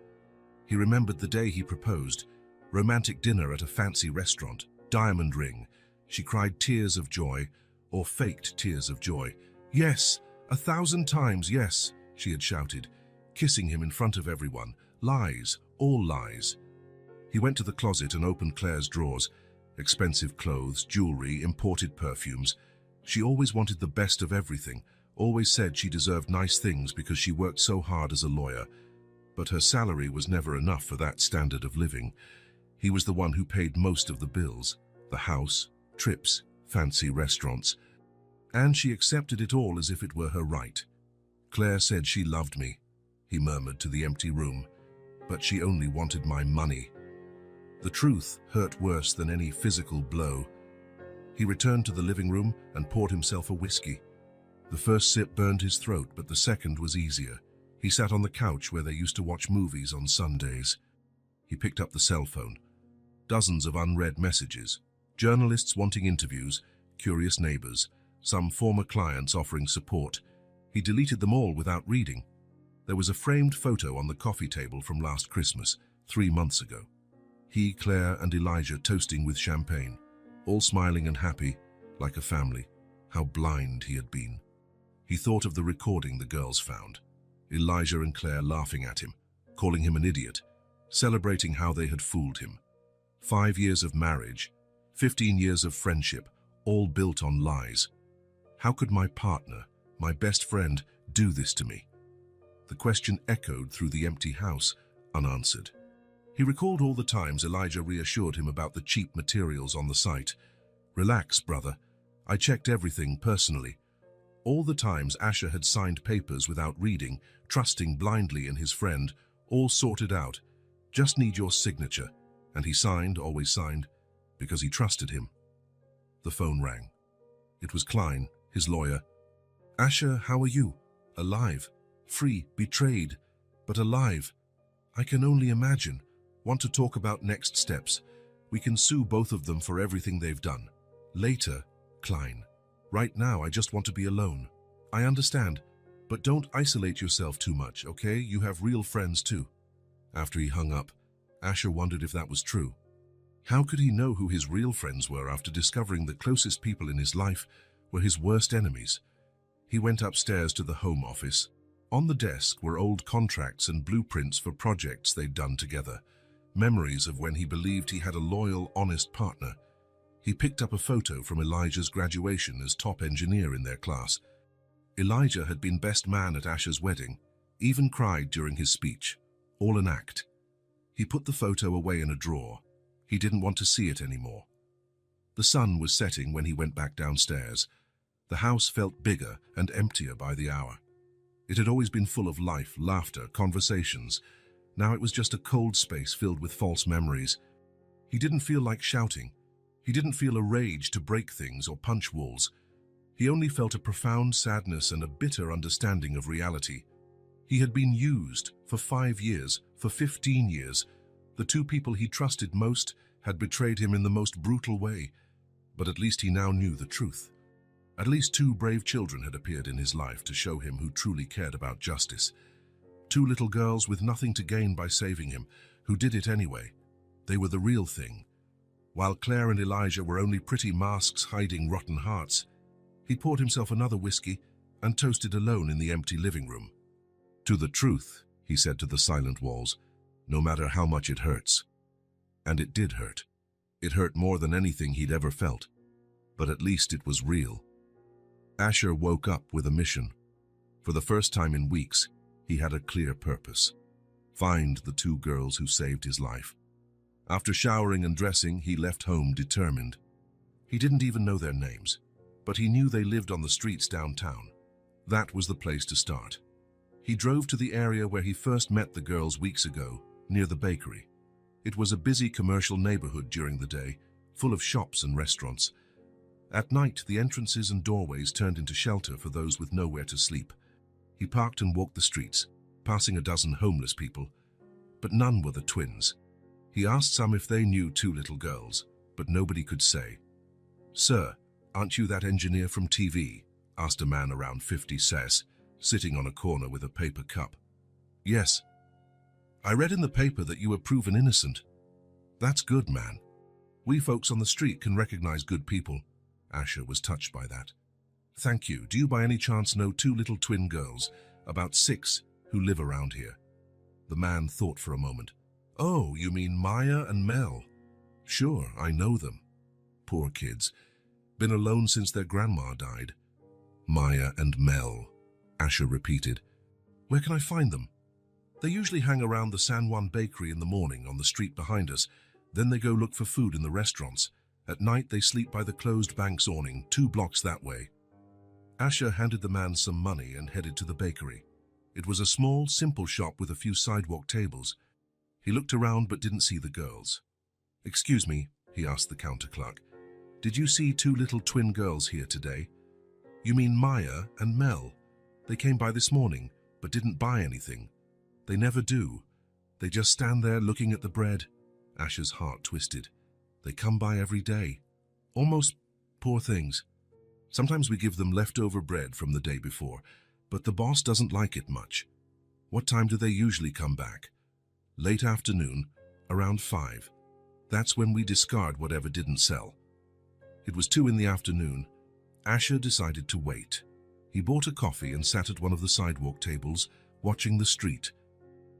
He remembered the day he proposed. Romantic dinner at a fancy restaurant, diamond ring. She cried tears of joy, or faked tears of joy. "Yes, 1,000 times yes," she had shouted, kissing him in front of everyone. Lies, all lies. He went to the closet and opened Claire's drawers. Expensive clothes, jewelry, imported perfumes. She always wanted the best of everything, always said she deserved nice things because she worked so hard as a lawyer. But her salary was never enough for that standard of living. He was the one who paid most of the bills, the house, trips, fancy restaurants. And she accepted it all as if it were her right. "Claire said she loved me," he murmured to the empty room, "but she only wanted my money." The truth hurt worse than any physical blow. He returned to the living room and poured himself a whiskey. The first sip burned his throat, but the second was easier. He sat on the couch where they used to watch movies on Sundays. He picked up the cell phone. Dozens of unread messages. Journalists wanting interviews, curious neighbors, some former clients offering support. He deleted them all without reading. There was a framed photo on the coffee table from last Christmas, 3 months ago. He, Claire, and Elijah toasting with champagne, all smiling and happy, like a family. How blind he had been. He thought of the recording the girls found. Elijah and Claire laughing at him, calling him an idiot, celebrating how they had fooled him. 5 years of marriage, 15 years of friendship, all built on lies. How could my partner, my best friend, do this to me? The question echoed through the empty house, unanswered. He recalled all the times Elijah reassured him about the cheap materials on the site. "Relax, brother. I checked everything personally." All the times Asher had signed papers without reading, trusting blindly in his friend, all sorted out. "Just need your signature." And he signed, always signed, because he trusted him. The phone rang. It was Klein, his lawyer. "Asher, how are you?" "Alive. Free, betrayed, but alive. I can only imagine. Want to talk about next steps. We can sue both of them for everything they've done. Later, Klein. Right now, I just want to be alone. I understand, but don't isolate yourself too much, okay? You have real friends too." After he hung up, Asher wondered if that was true. How could he know who his real friends were after discovering the closest people in his life were his worst enemies? He went upstairs to the home office. On the desk were old contracts and blueprints for projects they'd done together. Memories of when he believed he had a loyal, honest partner. He picked up a photo from Elijah's graduation as top engineer in their class. Elijah had been best man at Asher's wedding, even cried during his speech. All an act. He put the photo away in a drawer. He didn't want to see it anymore. The sun was setting when he went back downstairs. The house felt bigger and emptier by the hour. It had always been full of life, laughter, conversations. Now it was just a cold space filled with false memories. He didn't feel like shouting. He didn't feel a rage to break things or punch walls. He only felt a profound sadness and a bitter understanding of reality. He had been used for 5 years, for 15 years. The two people he trusted most had betrayed him in the most brutal way. But at least he now knew the truth. At least 2 brave children had appeared in his life to show him who truly cared about justice. 2 little girls with nothing to gain by saving him, who did it anyway. They were the real thing. While Claire and Elijah were only pretty masks hiding rotten hearts, he poured himself another whiskey and toasted alone in the empty living room. "To the truth," he said to the silent walls, "no matter how much it hurts." And it did hurt. It hurt more than anything he'd ever felt. But at least it was real. Asher woke up with a mission. For the first time in weeks, he had a clear purpose. Find the two girls who saved his life. After showering and dressing, he left home determined. He didn't even know their names, but he knew they lived on the streets downtown. That was the place to start. He drove to the area where he first met the girls weeks ago, near the bakery. It was a busy commercial neighborhood during the day, full of shops and restaurants. At night, the entrances and doorways turned into shelter for those with nowhere to sleep. He parked and walked the streets, passing a dozen homeless people, but none were the twins. He asked some if they knew two little girls, but nobody could say. "Sir, aren't you that engineer from TV?" asked a man around 50 says, sitting on a corner with a paper cup. "Yes. I read in the paper that you were proven innocent." "That's good, man. We folks on the street can recognize good people." Asher was touched by that. "Thank you. Do you by any chance know two little twin girls, about 6, who live around here?" The man thought for a moment. "Oh, you mean Maya and Mel?" "Sure, I know them. Poor kids. Been alone since their grandma died." "Maya and Mel," Asher repeated. "Where can I find them?" "They usually hang around the San Juan bakery in the morning on the street behind us. Then they go look for food in the restaurants. At night they sleep by the closed bank's awning, 2 blocks that way." Asher handed the man some money and headed to the bakery. It was a small, simple shop with a few sidewalk tables. He looked around but didn't see the girls. "Excuse me," he asked the counter clerk. "Did you see two little twin girls here today?" "You mean Maya and Mel? They came by this morning, but didn't buy anything. They never do. They just stand there looking at the bread." Asher's heart twisted. "They come by every day. Almost poor things. Sometimes we give them leftover bread from the day before, but the boss doesn't like it much." "What time do they usually come back?" "Late afternoon, around 5. That's when we discard whatever didn't sell." It was 2 in the afternoon. Asher decided to wait. He bought a coffee and sat at one of the sidewalk tables, watching the street.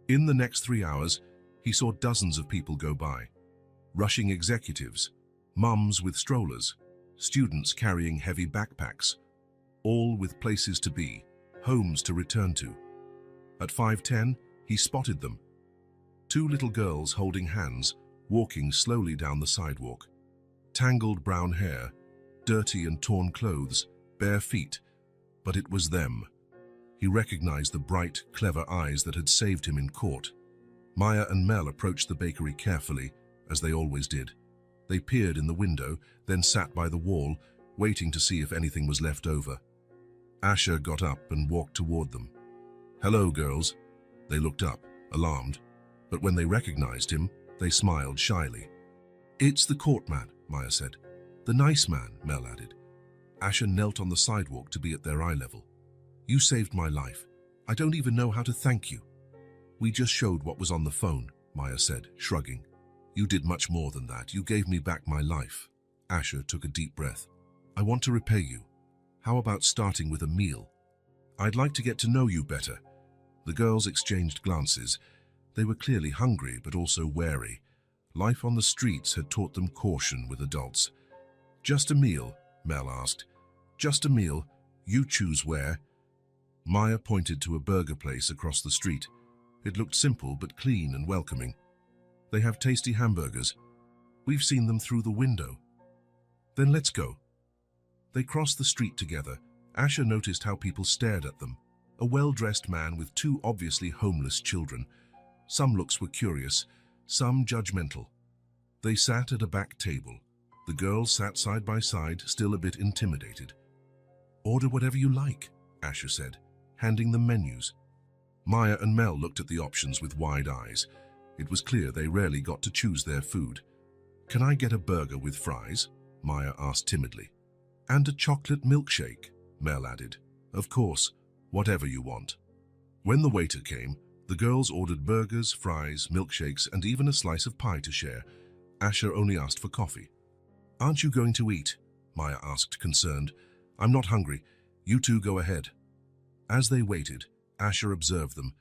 In the next 3 hours, he saw dozens of people go by. Rushing executives, mums with strollers, students carrying heavy backpacks, all with places to be, homes to return to. At 5:10, he spotted them. 2 little girls holding hands, walking slowly down the sidewalk. Tangled brown hair, dirty and torn clothes, bare feet, but it was them. He recognized the bright, clever eyes that had saved him in court. Maya and Mel approached the bakery carefully, as they always did. They peered in the window, then sat by the wall, waiting to see if anything was left over. Asher got up and walked toward them. "Hello, girls." They looked up, alarmed, but when they recognized him, they smiled shyly. "It's the court man," Maya said. "The nice man," Mel added. Asher knelt on the sidewalk to be at their eye level. "You saved my life. I don't even know how to thank you." "We just showed what was on the phone," Maya said, shrugging. "You did much more than that. You gave me back my life." Asher took a deep breath. "I want to repay you. How about starting with a meal? I'd like to get to know you better." The girls exchanged glances. They were clearly hungry, but also wary. Life on the streets had taught them caution with adults. "Just a meal?" Mel asked. "Just a meal. You choose where." Maya pointed to a burger place across the street. It looked simple but clean and welcoming. "They have tasty hamburgers. We've seen them through the window." "Then let's go." They crossed the street together. Asher noticed how people stared at them. A well-dressed man with 2 obviously homeless children. Some looks were curious, some judgmental. They sat at a back table. The girls sat side by side, still a bit intimidated. "Order whatever you like," Asher said, handing them menus. Maya and Mel looked at the options with wide eyes. It was clear they rarely got to choose their food. "Can I get a burger with fries?" Maya asked timidly. "And a chocolate milkshake," Mel added. "Of course, whatever you want." When the waiter came, the girls ordered burgers, fries, milkshakes, and even a slice of pie to share. Asher only asked for coffee. "Aren't you going to eat?" Maya asked, concerned. "I'm not hungry. You two go ahead." As they waited, Asher observed them.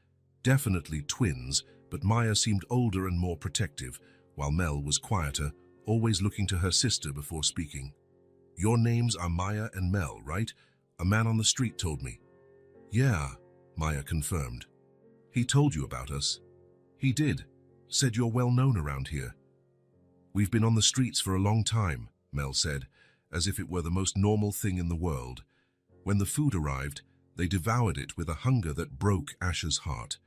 Definitely twins, but Maya seemed older and more protective, while Mel was quieter, always looking to her sister before speaking. "Your names are Maya and Mel, right? A man on the street told me." "Yeah," Maya confirmed. "He told you about us." "He did. Said you're well known around here." "We've been on the streets for a long time," Mel said, as if it were the most normal thing in the world. When the food arrived, they devoured it with a hunger that broke Asher's heart.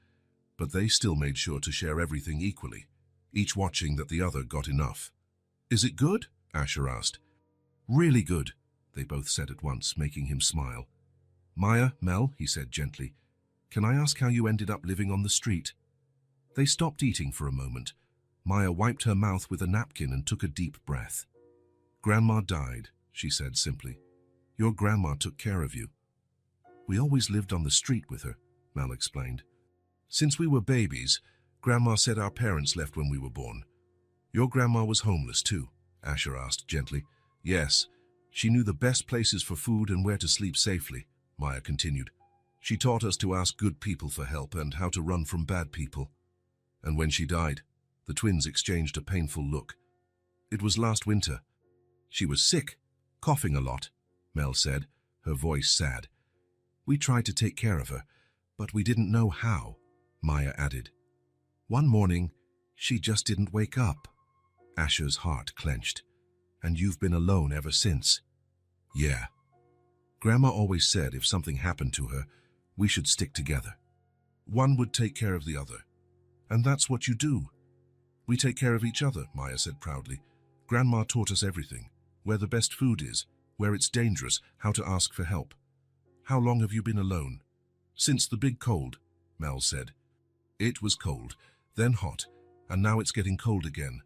But they still made sure to share everything equally, each watching that the other got enough. "Is it good?" Asher asked. "Really good," they both said at once, making him smile. "Maya, Mel," he said gently, "can I ask how you ended up living on the street?" They stopped eating for a moment. Maya wiped her mouth with a napkin and took a deep breath. "Grandma died," she said simply. "Your grandma took care of you." "We always lived on the street with her," Mel explained. "Since we were babies, Grandma said our parents left when we were born." "Your grandma was homeless too?" Asher asked gently. "Yes. She knew the best places for food and where to sleep safely," Maya continued. "She taught us to ask good people for help and how to run from bad people." "And when she died," the twins exchanged a painful look. "It was last winter. She was sick, coughing a lot," Mel said, her voice sad. "We tried to take care of her, but we didn't know how," Maya added. "One morning, she just didn't wake up." Asher's heart clenched. "And you've been alone ever since?" "Yeah. Grandma always said if something happened to her, we should stick together. One would take care of the other. And that's what you do." "We take care of each other," Maya said proudly. "Grandma taught us everything. Where the best food is, where it's dangerous, how to ask for help." "How long have you been alone?" "Since the big cold," Mel said. "It was cold, then hot, and now it's getting cold again."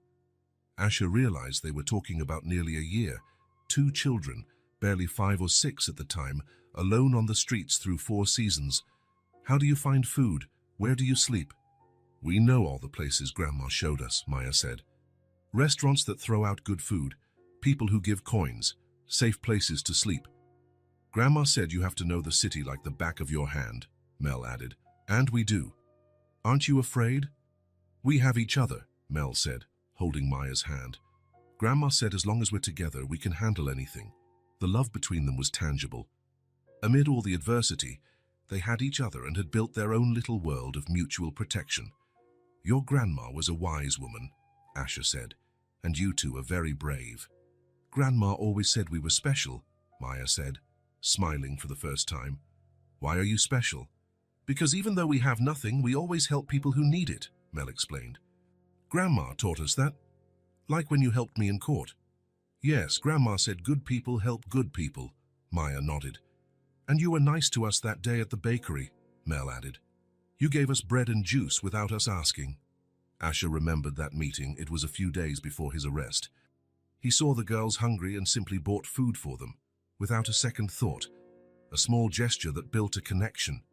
Asher realized they were talking about nearly a year. 2 children, barely 5 or 6 at the time, alone on the streets through 4 seasons. "How do you find food? Where do you sleep?" "We know all the places Grandma showed us," Maya said. "Restaurants that throw out good food, people who give coins, safe places to sleep." "Grandma said you have to know the city like the back of your hand," Mel added. "And we do." "Aren't you afraid?" "We have each other," Mel said, holding Maya's hand. "Grandma said as long as we're together, we can handle anything." The love between them was tangible. Amid all the adversity, they had each other and had built their own little world of mutual protection. "Your grandma was a wise woman," Asher said, "and you two are very brave." "Grandma always said we were special," Maya said, smiling for the first time. "Why are you special?" "Because even though we have nothing, we always help people who need it," Mel explained. "Grandma taught us that. Like when you helped me in court." "Yes, Grandma said good people help good people," Maya nodded. "And you were nice to us that day at the bakery," Mel added. "You gave us bread and juice without us asking." Asher remembered that meeting. It was a few days before his arrest. He saw the girls hungry and simply bought food for them, without a second thought, a small gesture that built a connection.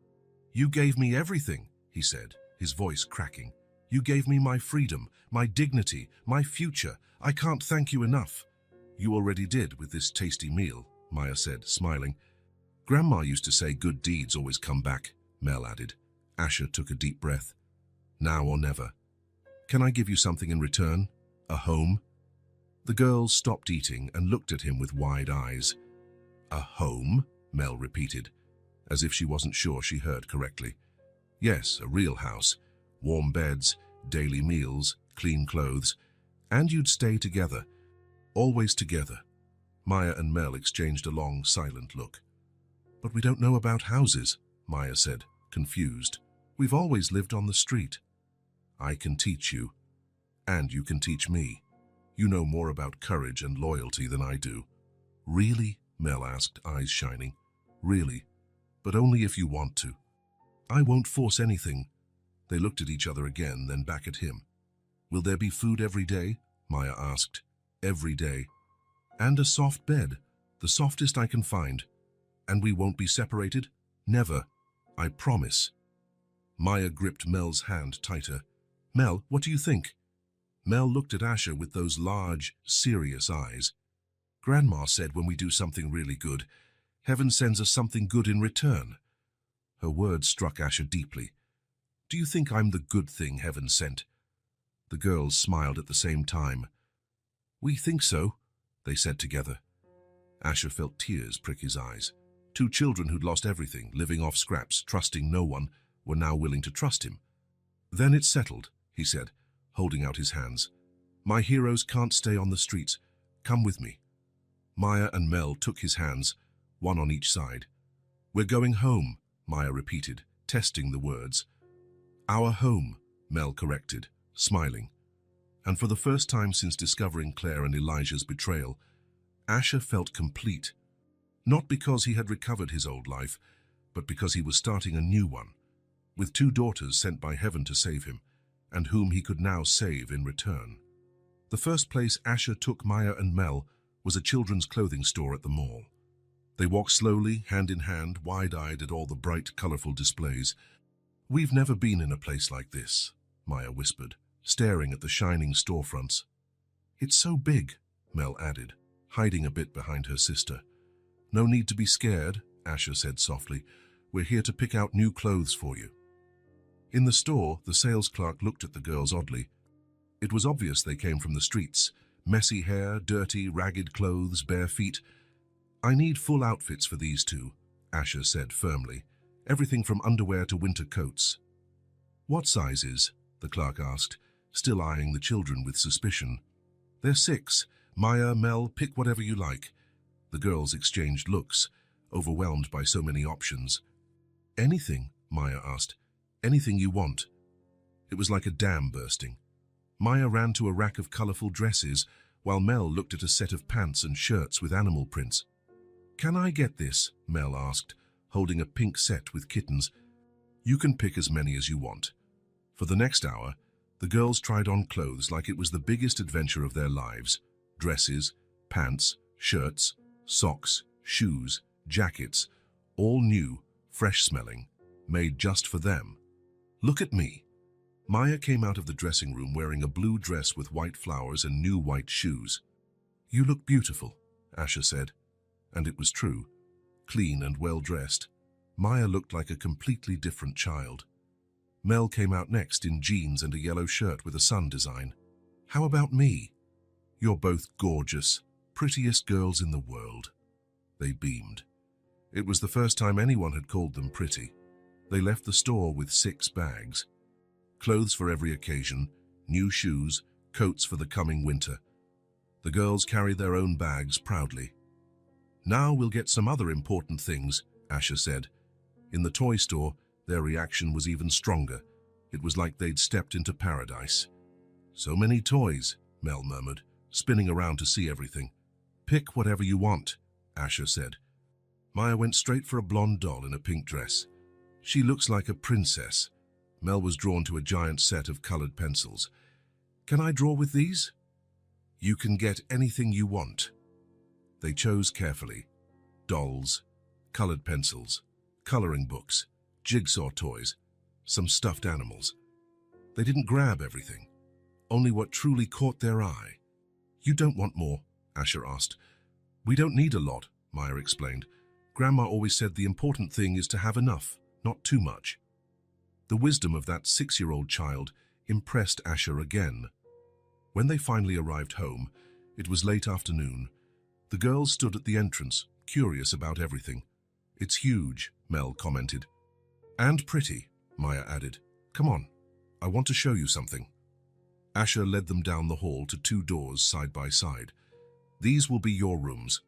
"You gave me everything," he said, his voice cracking. "You gave me my freedom, my dignity, my future. I can't thank you enough." "You already did with this tasty meal," Maya said, smiling. "Grandma used to say good deeds always come back," Mel added. Asher took a deep breath. "Now or never. Can I give you something in return? A home?" The girls stopped eating and looked at him with wide eyes. "A home?" Mel repeated, as if she wasn't sure she heard correctly. "Yes, a real house. Warm beds, daily meals, clean clothes. And you'd stay together. Always together." Maya and Mel exchanged a long, silent look. "But we don't know about houses," Maya said, confused. "We've always lived on the street." "I can teach you. And you can teach me. You know more about courage and loyalty than I do." "Really?" Mel asked, eyes shining. "Really. But only if you want to. I won't force anything." They looked at each other again, then back at him. "Will there be food every day?" Maya asked. "Every day. And a soft bed, the softest I can find. And we won't be separated? Never. I promise." Maya gripped Mel's hand tighter. "Mel, what do you think?" Mel looked at Asher with those large, serious eyes. "Grandma said when we do something really good, heaven sends us something good in return." Her words struck Asher deeply. "Do you think I'm the good thing heaven sent?" The girls smiled at the same time. "We think so," they said together. Asher felt tears prick his eyes. Two children who'd lost everything, living off scraps, trusting no one, were now willing to trust him. "Then it's settled," he said, holding out his hands. "My heroes can't stay on the streets. Come with me." Maya and Mel took his hands, one on each side. "We're going home," Maya repeated, testing the words. "Our home," Mel corrected, smiling. And for the first time since discovering Claire and Elijah's betrayal, Asher felt complete. Not because he had recovered his old life, but because he was starting a new one, with two daughters sent by heaven to save him, and whom he could now save in return. The first place Asher took Maya and Mel was a children's clothing store at the mall. They walked slowly, hand in hand, wide-eyed at all the bright, colorful displays. "We've never been in a place like this," Maya whispered, staring at the shining storefronts. "It's so big," Mel added, hiding a bit behind her sister. "No need to be scared," Asher said softly. "We're here to pick out new clothes for you." In the store, the sales clerk looked at the girls oddly. It was obvious they came from the streets. Messy hair, dirty, ragged clothes, bare feet. "I need full outfits for these two," Asher said firmly. "Everything from underwear to winter coats." "What sizes?" the clerk asked, still eyeing the children with suspicion. "They're 6. Maya, Mel, pick whatever you like." The girls exchanged looks, overwhelmed by so many options. "Anything?" Maya asked. "Anything you want." It was like a dam bursting. Maya ran to a rack of colorful dresses, while Mel looked at a set of pants and shirts with animal prints. "Can I get this?" Mel asked, holding a pink set with kittens. "You can pick as many as you want." For the next hour, the girls tried on clothes like it was the biggest adventure of their lives. Dresses, pants, shirts, socks, shoes, jackets, all new, fresh-smelling, made just for them. "Look at me." Maya came out of the dressing room wearing a blue dress with white flowers and new white shoes. "You look beautiful," Asher said. And it was true. Clean and well-dressed, Maya looked like a completely different child. Mel came out next in jeans and a yellow shirt with a sun design. "How about me?" "You're both gorgeous, prettiest girls in the world." They beamed. It was the first time anyone had called them pretty. They left the store with 6 bags. Clothes for every occasion, new shoes, coats for the coming winter. The girls carried their own bags proudly. "Now we'll get some other important things," Asher said. In the toy store, their reaction was even stronger. It was like they'd stepped into paradise. "So many toys," Mel murmured, spinning around to see everything. "Pick whatever you want," Asher said. Maya went straight for a blonde doll in a pink dress. "She looks like a princess." Mel was drawn to a giant set of colored pencils. "Can I draw with these?" "You can get anything you want." They chose carefully. Dolls, colored pencils, coloring books, jigsaw toys, some stuffed animals. They didn't grab everything, only what truly caught their eye. "You don't want more?" Asher asked. "We don't need a lot," Maya explained. "Grandma always said the important thing is to have enough, not too much." The wisdom of that 6-year-old child impressed Asher again. When they finally arrived home, it was late afternoon. The girls stood at the entrance, curious about everything. "It's huge," Mel commented. "And pretty," Maya added. "Come on, I want to show you something." Asher led them down the hall to 2 doors side by side. "These will be your rooms."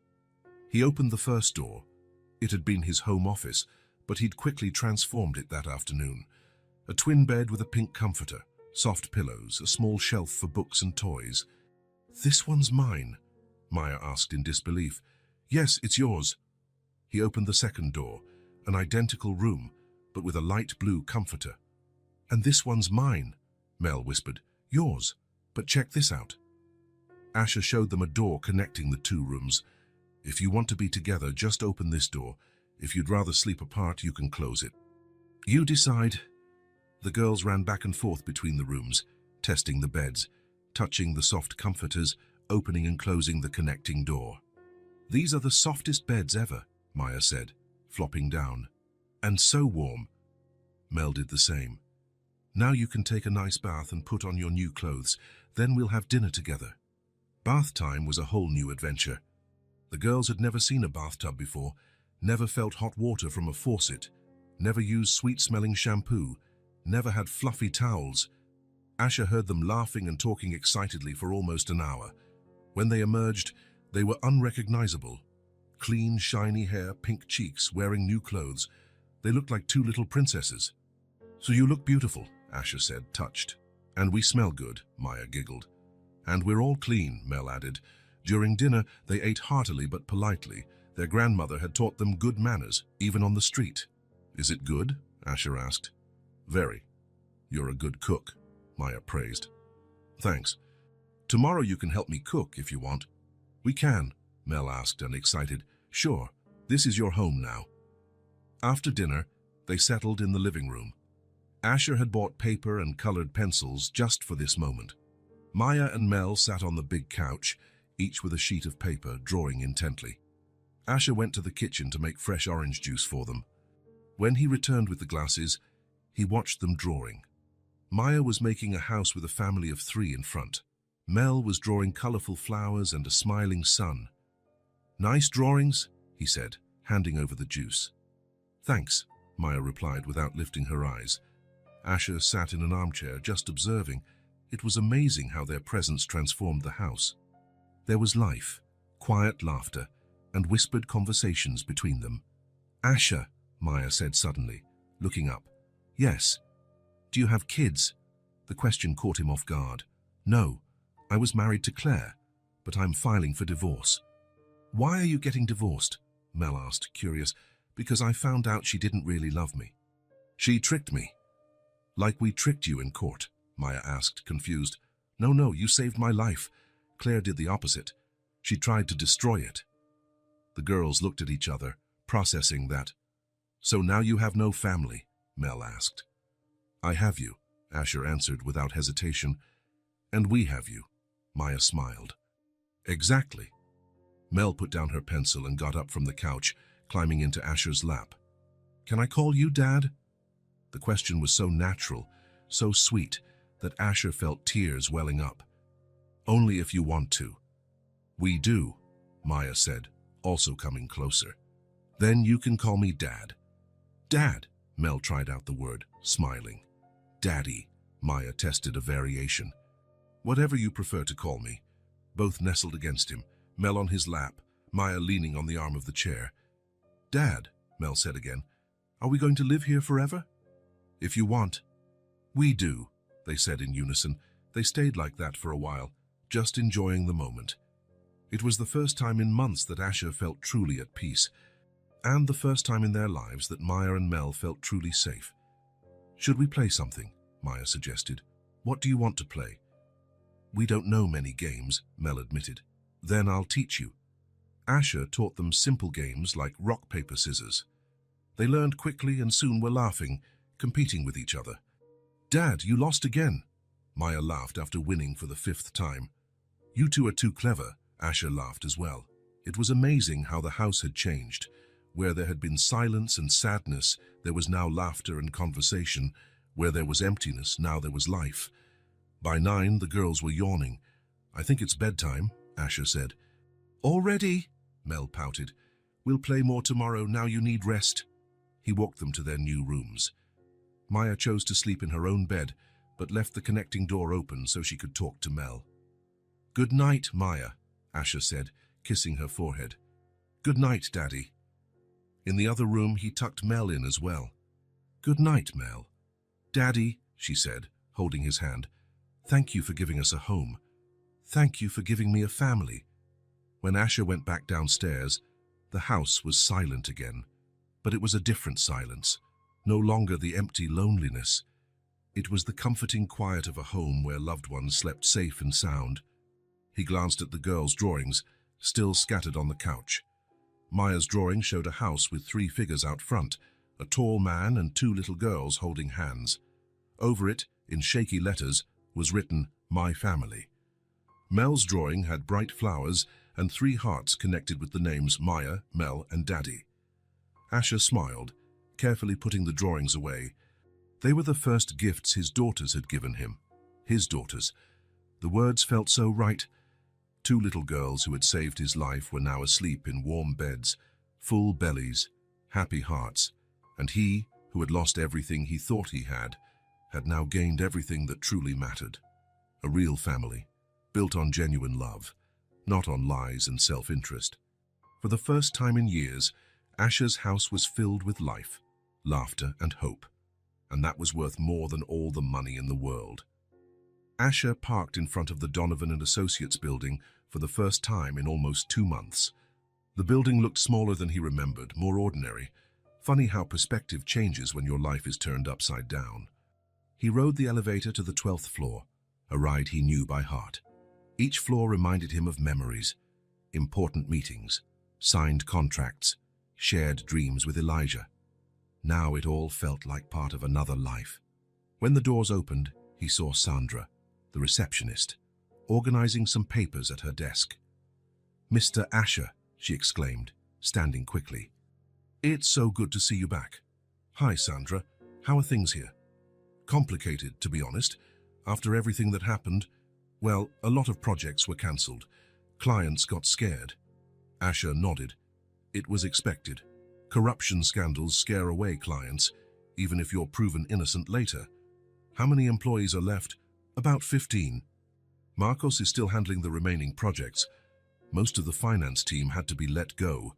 He opened the first door. It had been his home office, but he'd quickly transformed it that afternoon. A twin bed with a pink comforter, soft pillows, a small shelf for books and toys. "This one's mine?" Maya asked in disbelief. "Yes, it's yours." He opened the second door, an identical room, but with a light blue comforter. "And this one's mine," Mel whispered. "Yours, but check this out." Asher showed them a door connecting the 2 rooms. "If you want to be together, just open this door. If you'd rather sleep apart, you can close it." "You decide." The girls ran back and forth between the rooms, testing the beds, touching the soft comforters, opening and closing the connecting door. "These are the softest beds ever," Maya said, flopping down. "And so warm." Mel did the same. Now you can take a nice bath and put on your new clothes. Then we'll have dinner together. Bath time was a whole new adventure. The girls had never seen a bathtub before, never felt hot water from a faucet, never used sweet-smelling shampoo, never had fluffy towels. Asher heard them laughing and talking excitedly for almost an hour. When they emerged, they were unrecognizable. Clean, shiny hair, pink cheeks, wearing new clothes. They looked like two little princesses. "So you look beautiful," Asher said, touched. "And we smell good," Maya giggled. "And we're all clean," Mel added. During dinner, they ate heartily but politely. Their grandmother had taught them good manners, even on the street. "Is it good?" Asher asked. "Very. You're a good cook," Maya praised. "Thanks. Tomorrow you can help me cook if you want." "We can," Mel asked and excited. "Sure, this is your home now." After dinner, they settled in the living room. Asher had bought paper and colored pencils just for this moment. Maya and Mel sat on the big couch, each with a sheet of paper, drawing intently. Asher went to the kitchen to make fresh orange juice for them. When he returned with the glasses, he watched them drawing. Maya was making a house with a family of 3 in front. Mel was drawing colorful flowers and a smiling sun. "Nice drawings," he said, handing over the juice. "Thanks," Maya replied without lifting her eyes. Asher sat in an armchair, just observing. It was amazing how their presence transformed the house. There was life, quiet laughter, and whispered conversations between them. "Asher," Maya said suddenly, looking up. "Yes. Do you have kids?" The question caught him off guard. "No. I was married to Claire, but I'm filing for divorce." "Why are you getting divorced?" Mel asked, curious. "Because I found out she didn't really love me." "She tricked me." "Like we tricked you in court?" Maya asked, confused. No, you saved my life. Claire did the opposite. She tried to destroy it." The girls looked at each other, processing that. "So now you have no family?" Mel asked. "I have you," Asher answered without hesitation. "And we have you." Maya smiled. "Exactly." Mel put down her pencil and got up from the couch, climbing into Asher's lap. "Can I call you Dad?" The question was so natural, so sweet, that Asher felt tears welling up. "Only if you want to." "We do," Maya said, also coming closer. "Then you can call me Dad." "Dad," Mel tried out the word, smiling. "Daddy," Maya tested a variation. "Whatever you prefer to call me." Both nestled against him, Mel on his lap, Maya leaning on the arm of the chair. "Dad," Mel said again, "are we going to live here forever?" "If you want." "We do," they said in unison. They stayed like that for a while, just enjoying the moment. It was the first time in months that Asher felt truly at peace, and the first time in their lives that Maya and Mel felt truly safe. "Should we play something?" Maya suggested. "What do you want to play?" "We don't know many games," Mel admitted. "Then I'll teach you." Asher taught them simple games like rock, paper, scissors. They learned quickly and soon were laughing, competing with each other. "Dad, you lost again." Maya laughed after winning for the 5th time. "You two are too clever," Asher laughed as well. It was amazing how the house had changed. Where there had been silence and sadness, there was now laughter and conversation. Where there was emptiness, now there was life. By 9, the girls were yawning. "I think it's bedtime," Asher said. "Already?" Mel pouted. "We'll play more tomorrow, now you need rest." He walked them to their new rooms. Maya chose to sleep in her own bed, but left the connecting door open so she could talk to Mel. "Good night, Maya," Asher said, kissing her forehead. "Good night, Daddy." In the other room, he tucked Mel in as well. "Good night, Mel." "Daddy," she said, holding his hand, "thank you for giving us a home. Thank you for giving me a family." When Asher went back downstairs, the house was silent again. But it was a different silence, no longer the empty loneliness. It was the comforting quiet of a home where loved ones slept safe and sound. He glanced at the girls' drawings, still scattered on the couch. Maya's drawing showed a house with 3 figures out front, a tall man and 2 little girls holding hands. Over it, in shaky letters, was written, "My Family." Mel's drawing had bright flowers and 3 hearts connected with the names Maya, Mel, and Daddy. Asher smiled, carefully putting the drawings away. They were the first gifts his daughters had given him. His daughters. The words felt so right. Two little girls who had saved his life were now asleep in warm beds, full bellies, happy hearts, and he, who had lost everything he thought he had now gained everything that truly mattered. A real family, built on genuine love, not on lies and self-interest. For the first time in years, Asher's house was filled with life, laughter and hope, and that was worth more than all the money in the world. Asher parked in front of the Donovan and Associates building for the first time in almost 2 months. The building looked smaller than he remembered, more ordinary. Funny how perspective changes when your life is turned upside down. He rode the elevator to the 12th floor, a ride he knew by heart. Each floor reminded him of memories, important meetings, signed contracts, shared dreams with Elijah. Now it all felt like part of another life. When the doors opened, he saw Sandra, the receptionist, organizing some papers at her desk. "Mr. Asher," she exclaimed, standing quickly. "It's so good to see you back." "Hi, Sandra. How are things here?" "Complicated, to be honest. After everything that happened, well, a lot of projects were cancelled. Clients got scared." Asher nodded. "It was expected. Corruption scandals scare away clients, even if you're proven innocent later. How many employees are left?" "About 15. Marcos is still handling the remaining projects. Most of the finance team had to be let go."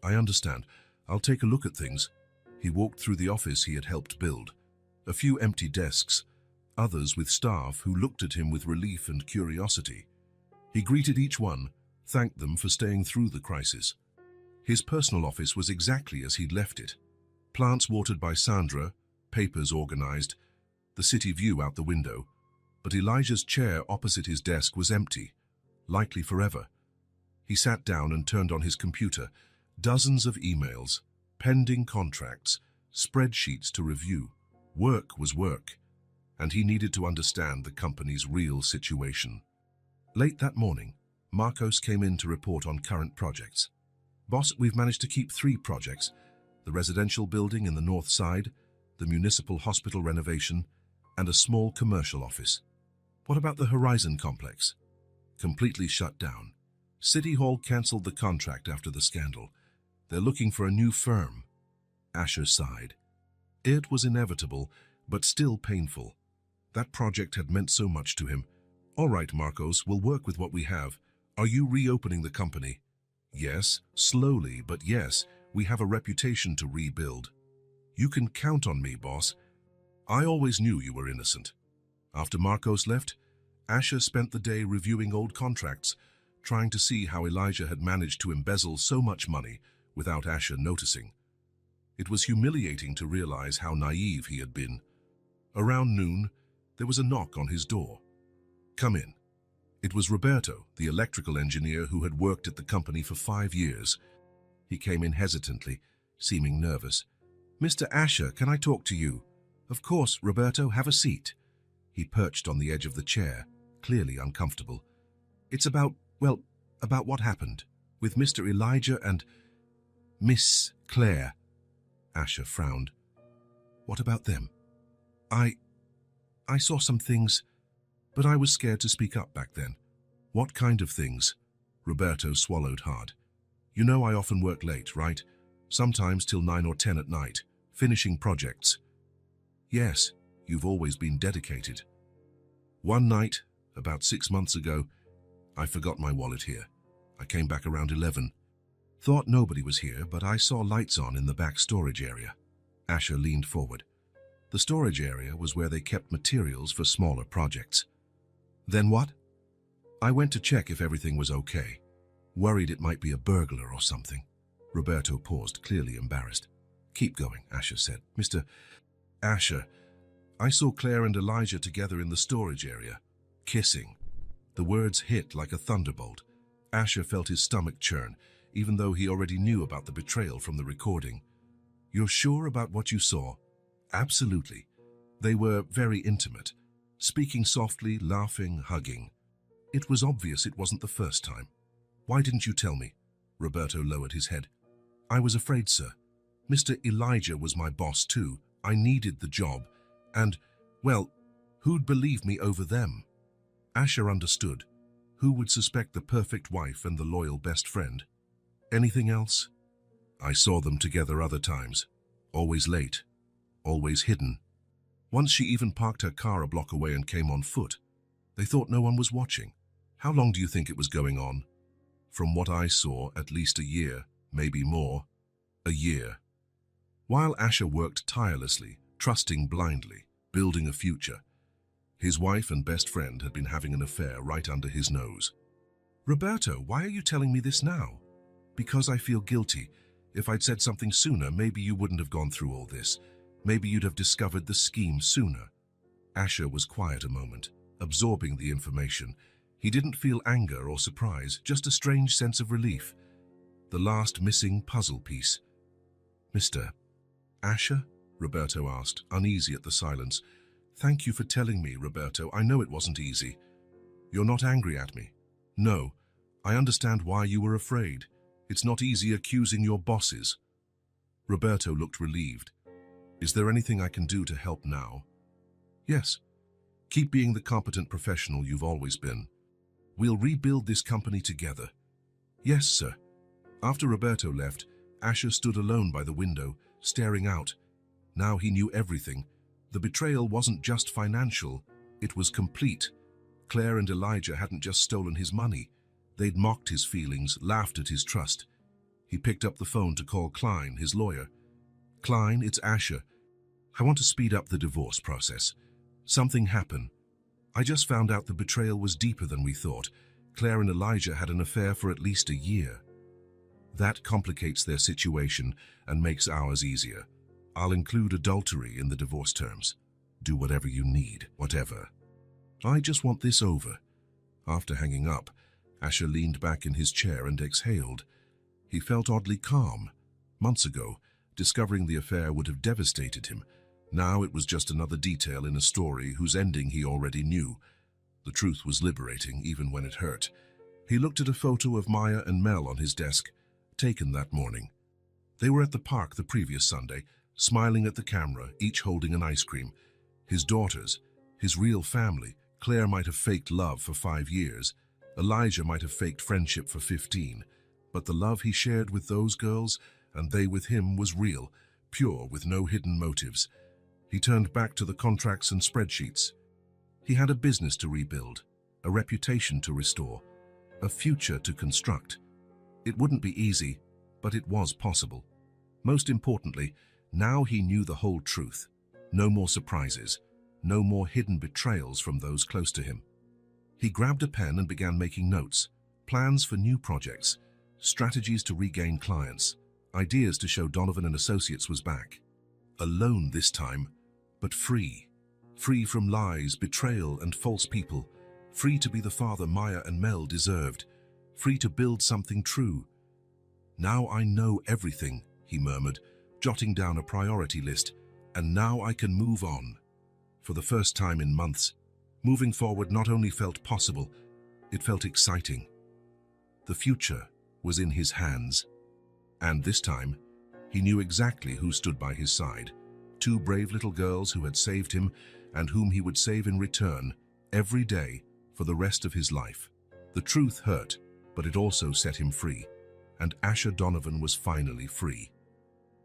"I understand. I'll take a look at things." He walked through the office he had helped build. A few empty desks, others with staff who looked at him with relief and curiosity. He greeted each one, thanked them for staying through the crisis. His personal office was exactly as he'd left it. Plants watered by Sandra, papers organized, the city view out the window. But Elijah's chair opposite his desk was empty, likely forever. He sat down and turned on his computer. Dozens of emails, pending contracts, spreadsheets to review. Work was work, and he needed to understand the company's real situation. Late that morning, Marcos came in to report on current projects. "Boss, we've managed to keep 3 projects. The residential building in the north side, the municipal hospital renovation, and a small commercial office." "What about the Horizon complex?" "Completely shut down. City Hall cancelled the contract after the scandal. They're looking for a new firm." Asher sighed. It was inevitable, but still painful. That project had meant so much to him. "All right, Marcos, we'll work with what we have. Are you reopening the company?" "Yes, slowly, but yes, we have a reputation to rebuild." "You can count on me, boss. I always knew you were innocent." After Marcos left, Asher spent the day reviewing old contracts, trying to see how Elijah had managed to embezzle so much money without Asher noticing. It was humiliating to realize how naive he had been. Around noon, there was a knock on his door. "Come in." It was Roberto, the electrical engineer who had worked at the company for 5 years. He came in hesitantly, seeming nervous. "Mr. Asher, can I talk to you?" "Of course, Roberto, have a seat." He perched on the edge of the chair, clearly uncomfortable. "It's about what happened with Mr. Elijah and Miss Claire." Asher frowned. "What about them?" I saw some things, but I was scared to speak up back then." "What kind of things?" Roberto swallowed hard. "You know I often work late, right? Sometimes till 9 or 10 at night, finishing projects." "Yes, you've always been dedicated." "One night, about 6 months ago, I forgot my wallet here. I came back around 11. Thought nobody was here, but I saw lights on in the back storage area." Asher leaned forward. The storage area was where they kept materials for smaller projects. "Then what?" "I went to check if everything was okay. Worried it might be a burglar or something." Roberto paused, clearly embarrassed. "Keep going," Asher said. "Mr. Asher, I saw Claire and Elijah together in the storage area, kissing." The words hit like a thunderbolt. Asher felt his stomach churn, even though he already knew about the betrayal from the recording. "You're sure about what you saw?" "Absolutely. They were very intimate, speaking softly, laughing, hugging. It was obvious it wasn't the first time." "Why didn't you tell me?" Roberto lowered his head. "I was afraid, sir. Mr. Elijah was my boss too. I needed the job, And, well, who'd believe me over them? Asher understood. Who would suspect the perfect wife and the loyal best friend? Anything else? I saw them together other times. Always late. Always hidden. Once she even parked her car a block away and came on foot. They thought no one was watching. How long do you think it was going on? From what I saw, at least a year, maybe more. A year. While Asher worked tirelessly, trusting blindly, building a future, his wife and best friend had been having an affair right under his nose. Roberto, why are you telling me this now? Because I feel guilty. If I'd said something sooner, maybe you wouldn't have gone through all this. Maybe you'd have discovered the scheme sooner. Asher was quiet a moment, absorbing the information. He didn't feel anger or surprise, just a strange sense of relief. The last missing puzzle piece. Mr. Asher? Roberto asked, uneasy at the silence. Thank you for telling me, Roberto. I know it wasn't easy. You're not angry at me? No. I understand why you were afraid. It's not easy accusing your bosses. Roberto looked relieved. Is there anything I can do to help now? Yes. Keep being the competent professional you've always been. We'll rebuild this company together. Yes, sir. After Roberto left, Asher stood alone by the window, staring out. Now he knew everything. The betrayal wasn't just financial, it was complete. Claire and Elijah hadn't just stolen his money. They'd mocked his feelings, laughed at his trust. He picked up the phone to call Klein, his lawyer. Klein, it's Asher. I want to speed up the divorce process. Something happened. I just found out the betrayal was deeper than we thought. Claire and Elijah had an affair for at least a year. That complicates their situation and makes ours easier. I'll include adultery in the divorce terms. Do whatever you need, whatever. I just want this over. After hanging up, Asher leaned back in his chair and exhaled. He felt oddly calm. Months ago, discovering the affair would have devastated him. Now it was just another detail in a story whose ending he already knew. The truth was liberating, even when it hurt. He looked at a photo of Maya and Mel on his desk, taken that morning. They were at the park the previous Sunday, smiling at the camera, each holding an ice cream. His daughters, his real family. Claire might have faked love for 5 years. Elijah might have faked friendship for 15. But the love he shared with those girls, and they with him, was real, pure, with no hidden motives. He turned back to the contracts and spreadsheets. He had a business to rebuild, a reputation to restore, a future to construct. It wouldn't be easy, but it was possible. Most importantly, now he knew the whole truth. No more surprises, no more hidden betrayals from those close to him. He grabbed a pen and began making notes, plans for new projects, strategies to regain clients, ideas to show Donovan and Associates was back. Alone this time, but free. Free from lies, betrayal, and false people. Free to be the father Maya and Mel deserved. Free to build something true. Now I know everything, he murmured, jotting down a priority list, and now I can move on. For the first time in months, moving forward not only felt possible, it felt exciting. The future was in his hands. And this time, he knew exactly who stood by his side. 2 brave little girls who had saved him and whom he would save in return every day for the rest of his life. The truth hurt, but it also set him free, and Asher Donovan was finally free.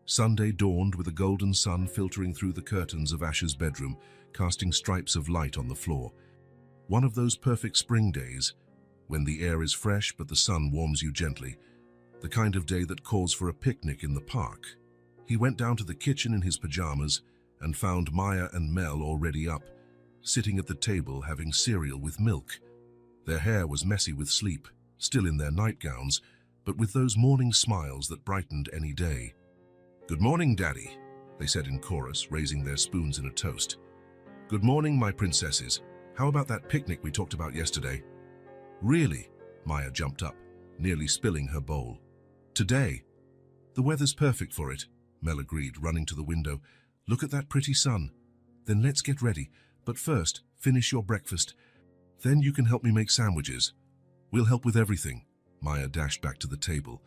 Sunday dawned with a golden sun filtering through the curtains of Asher's bedroom, casting stripes of light on the floor. One of those perfect spring days, when the air is fresh but the sun warms you gently, the kind of day that calls for a picnic in the park. He went down to the kitchen in his pajamas and found Maya and Mel already up, sitting at the table having cereal with milk. Their hair was messy with sleep, still in their nightgowns, but with those morning smiles that brightened any day. "Good morning, Daddy," they said in chorus, raising their spoons in a toast. "Good morning, my princesses. How about that picnic we talked about yesterday?" "Really?" Maya jumped up, nearly spilling her bowl. "Today? The weather's perfect for it," Mel agreed, running to the window. "Look at that pretty sun. Then let's get ready. But first, finish your breakfast. Then you can help me make sandwiches. We'll help with everything." Maya dashed back to the table.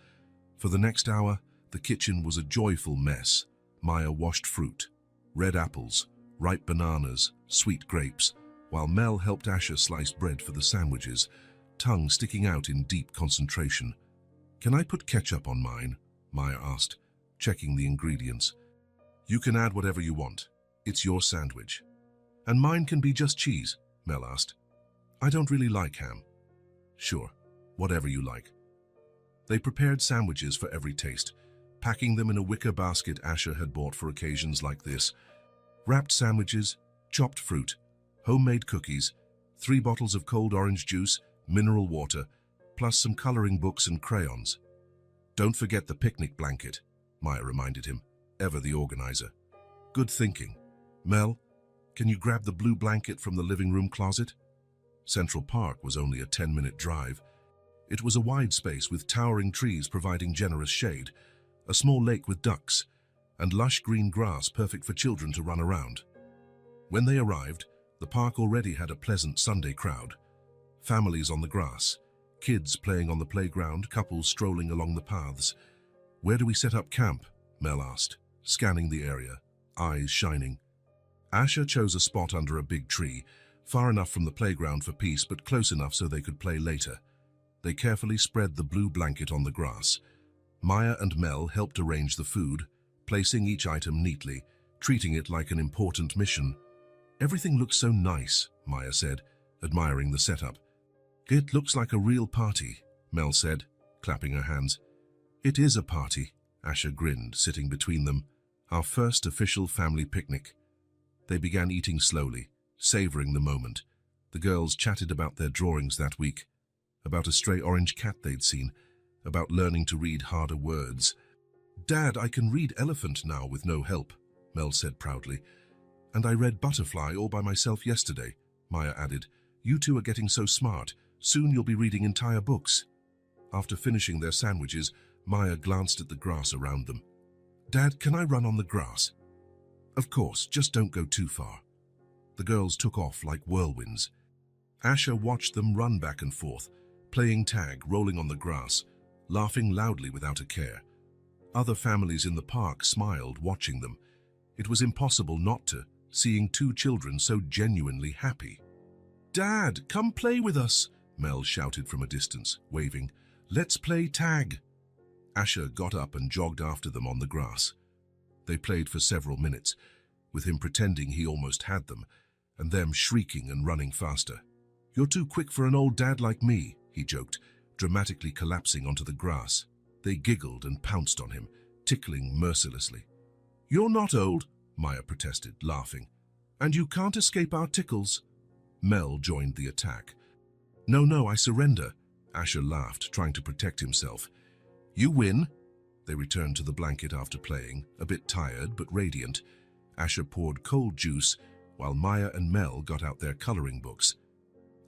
For the next hour, the kitchen was a joyful mess. Maya washed fruit, red apples, ripe bananas, sweet grapes, while Mel helped Asher slice bread for the sandwiches, tongue sticking out in deep concentration. "Can I put ketchup on mine?" Maya asked, checking the ingredients. "You can add whatever you want. It's your sandwich." "And mine can be just cheese?" Mel asked. "I don't really like ham." "Sure, whatever you like." They prepared sandwiches for every taste, packing them in a wicker basket Asher had bought for occasions like this. Wrapped sandwiches, chopped fruit, homemade cookies, 3 bottles of cold orange juice, mineral water, plus some coloring books and crayons. "Don't forget the picnic blanket," Maya reminded him, ever the organizer. "Good thinking. Mel, can you grab the blue blanket from the living room closet?" Central Park was only a 10-minute drive. It was a wide space with towering trees providing generous shade, a small lake with ducks, and lush green grass perfect for children to run around. When they arrived, the park already had a pleasant Sunday crowd. Families on the grass, kids playing on the playground, couples strolling along the paths. "Where do we set up camp?" Mel asked, scanning the area, eyes shining. Asher chose a spot under a big tree, far enough from the playground for peace but close enough so they could play later. They carefully spread the blue blanket on the grass. Maya and Mel helped arrange the food, placing each item neatly, treating it like an important mission. "Everything looks so nice," Maya said, admiring the setup. "It looks like a real party," Mel said, clapping her hands. "It is a party," Asher grinned, sitting between them. "Our first official family picnic." They began eating slowly, savoring the moment. The girls chatted about their drawings that week, about a stray orange cat they'd seen, about learning to read harder words. "Dad, I can read elephant now with no help," Mel said proudly. "And I read butterfly all by myself yesterday," Maya added. "You two are getting so smart. Soon you'll be reading entire books." After finishing their sandwiches, Maya glanced at the grass around them. "Dad, can I run on the grass?" "Of course, just don't go too far." The girls took off like whirlwinds. Asher watched them run back and forth, playing tag, rolling on the grass, laughing loudly without a care. Other families in the park smiled, watching them. It was impossible not to, seeing 2 children so genuinely happy. "Dad, come play with us," Mel shouted from a distance, waving. "Let's play tag." Asher got up and jogged after them on the grass. They played for several minutes, with him pretending he almost had them, and them shrieking and running faster. "You're too quick for an old dad like me," he joked, dramatically collapsing onto the grass. They giggled and pounced on him, tickling mercilessly. "You're not old," Maya protested, laughing. "And you can't escape our tickles." Mel joined the attack. No, I surrender," Asher laughed, trying to protect himself. "You win." They returned to the blanket after playing, a bit tired but radiant. Asher poured cold juice, while Maya and Mel got out their coloring books.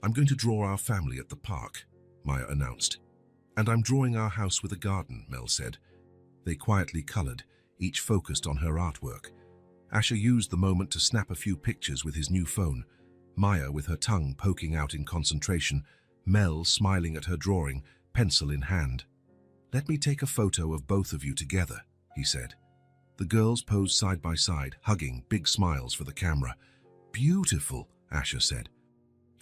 "I'm going to draw our family at the park," Maya announced. "And I'm drawing our house with a garden," Mel said. They quietly colored, each focused on her artwork. Asher used the moment to snap a few pictures with his new phone, Maya with her tongue poking out in concentration, Mel smiling at her drawing, pencil in hand. "Let me take a photo of both of you together," he said. The girls posed side by side, hugging, big smiles for the camera. "Beautiful," Asher said.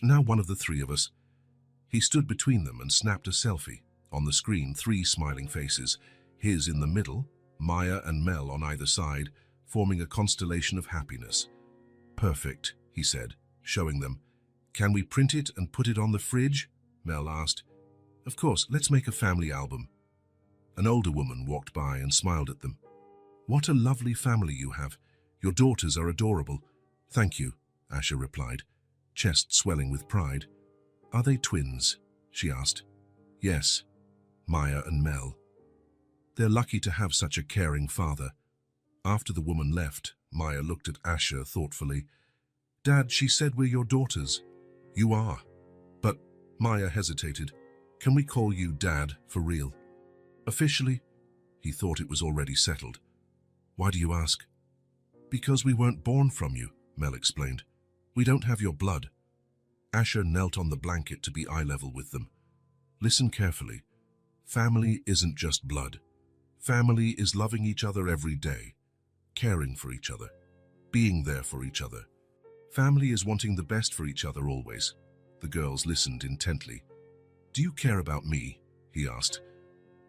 "Now one of the 3 of us." He stood between them and snapped a selfie. On the screen, 3 smiling faces, his in the middle, Maya and Mel on either side, forming a constellation of happiness. "Perfect," he said, showing them. "Can we print it and put it on the fridge?" Mel asked. "Of course, let's make a family album." An older woman walked by and smiled at them. "What a lovely family you have. Your daughters are adorable." "Thank you," Asher replied, chest swelling with pride. "Are they twins?" she asked. "Yes, Maya and Mel." "They're lucky to have such a caring father." After the woman left, Maya looked at Asher thoughtfully. "Dad, she said we're your daughters." "You are." "But," Maya hesitated, "can we call you Dad for real?" "Officially?" He thought it was already settled. "Why do you ask?" "Because we weren't born from you," Mel explained. "We don't have your blood." Asher knelt on the blanket to be eye level with them. "Listen carefully. Family isn't just blood. Family is loving each other every day, caring for each other, being there for each other. Family is wanting the best for each other always. The girls listened intently. "Do you care about me?" he asked.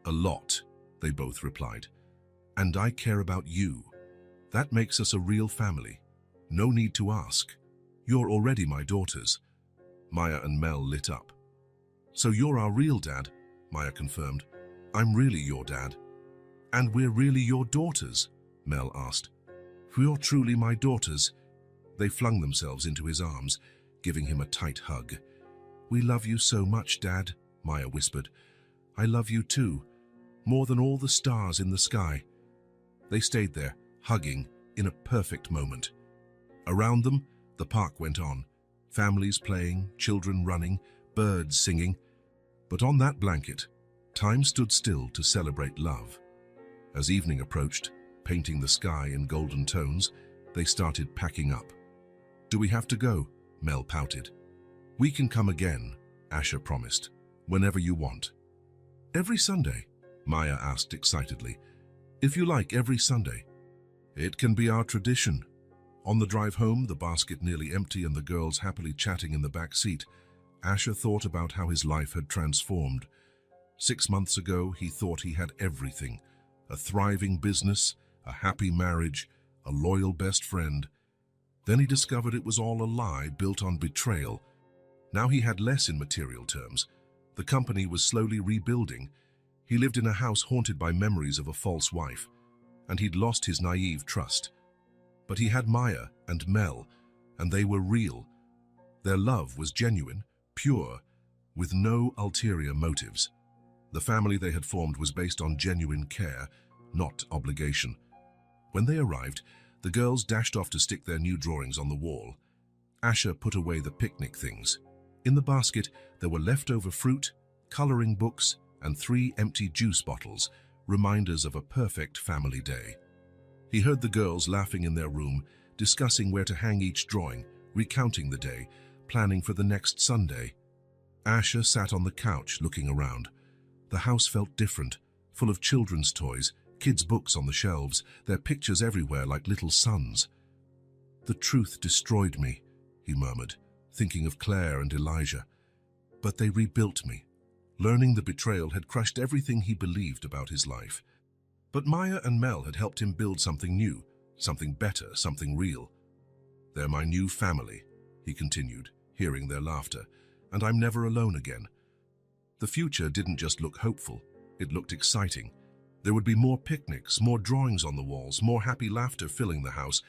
"A lot," they both replied. "And I care about you. That makes us a real family. No need to ask. You're already my daughters." Maya and Mel lit up. "So you're our real dad," Maya confirmed. "I'm really your dad." "And we're really your daughters?" Mel asked. "You're truly my daughters." They flung themselves into his arms, giving him a tight hug. "We love you so much, Dad," Maya whispered. "I love you too, more than all the stars in the sky." They stayed there, hugging, in a perfect moment. Around them, the park went on, families playing, children running, birds singing. But on that blanket, time stood still to celebrate love. As evening approached, painting the sky in golden tones, they started packing up. "Do we have to go?" Mel pouted. "We can come again," Asher promised, "whenever you want." "Every Sunday?" Maya asked excitedly. "If you like, every Sunday." "It can be our tradition." On the drive home, the basket nearly empty and the girls happily chatting in the back seat, Asher thought about how his life had transformed. 6 months ago, he thought he had everything: a thriving business, a happy marriage, a loyal best friend. Then he discovered it was all a lie built on betrayal. Now he had less in material terms. The company was slowly rebuilding. He lived in a house haunted by memories of a false wife, and he'd lost his naive trust. But he had Maya and Mel, and they were real. Their love was genuine, pure, with no ulterior motives. The family they had formed was based on genuine care, not obligation. When they arrived, the girls dashed off to stick their new drawings on the wall. Asher put away the picnic things. In the basket, there were leftover fruit, coloring books, and 3 empty juice bottles, reminders of a perfect family day. He heard the girls laughing in their room, discussing where to hang each drawing, recounting the day, planning for the next Sunday. Asher sat on the couch looking around. The house felt different, full of children's toys, kids' books on the shelves, their pictures everywhere like little suns. "The truth destroyed me," he murmured, thinking of Claire and Elijah. "But they rebuilt me." Learning the betrayal had crushed everything he believed about his life. But Maya and Mel had helped him build something new, something better, something real. "They're my new family," he continued, hearing their laughter, "and I'm never alone again." The future didn't just look hopeful, it looked exciting. There would be more picnics, more drawings on the walls, more happy laughter filling the house.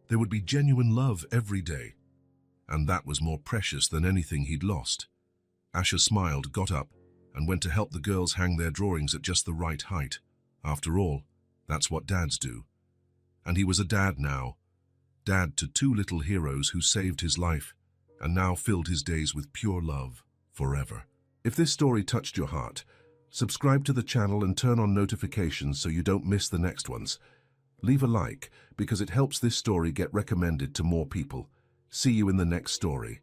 There would be genuine love every day. And that was more precious than anything he'd lost. Asher smiled, got up, and went to help the girls hang their drawings at just the right height. After all, that's what dads do. And he was a dad now. Dad to 2 little heroes who saved his life, and now filled his days with pure love forever. If this story touched your heart, subscribe to the channel and turn on notifications so you don't miss the next ones. Leave a like, because it helps this story get recommended to more people. See you in the next story.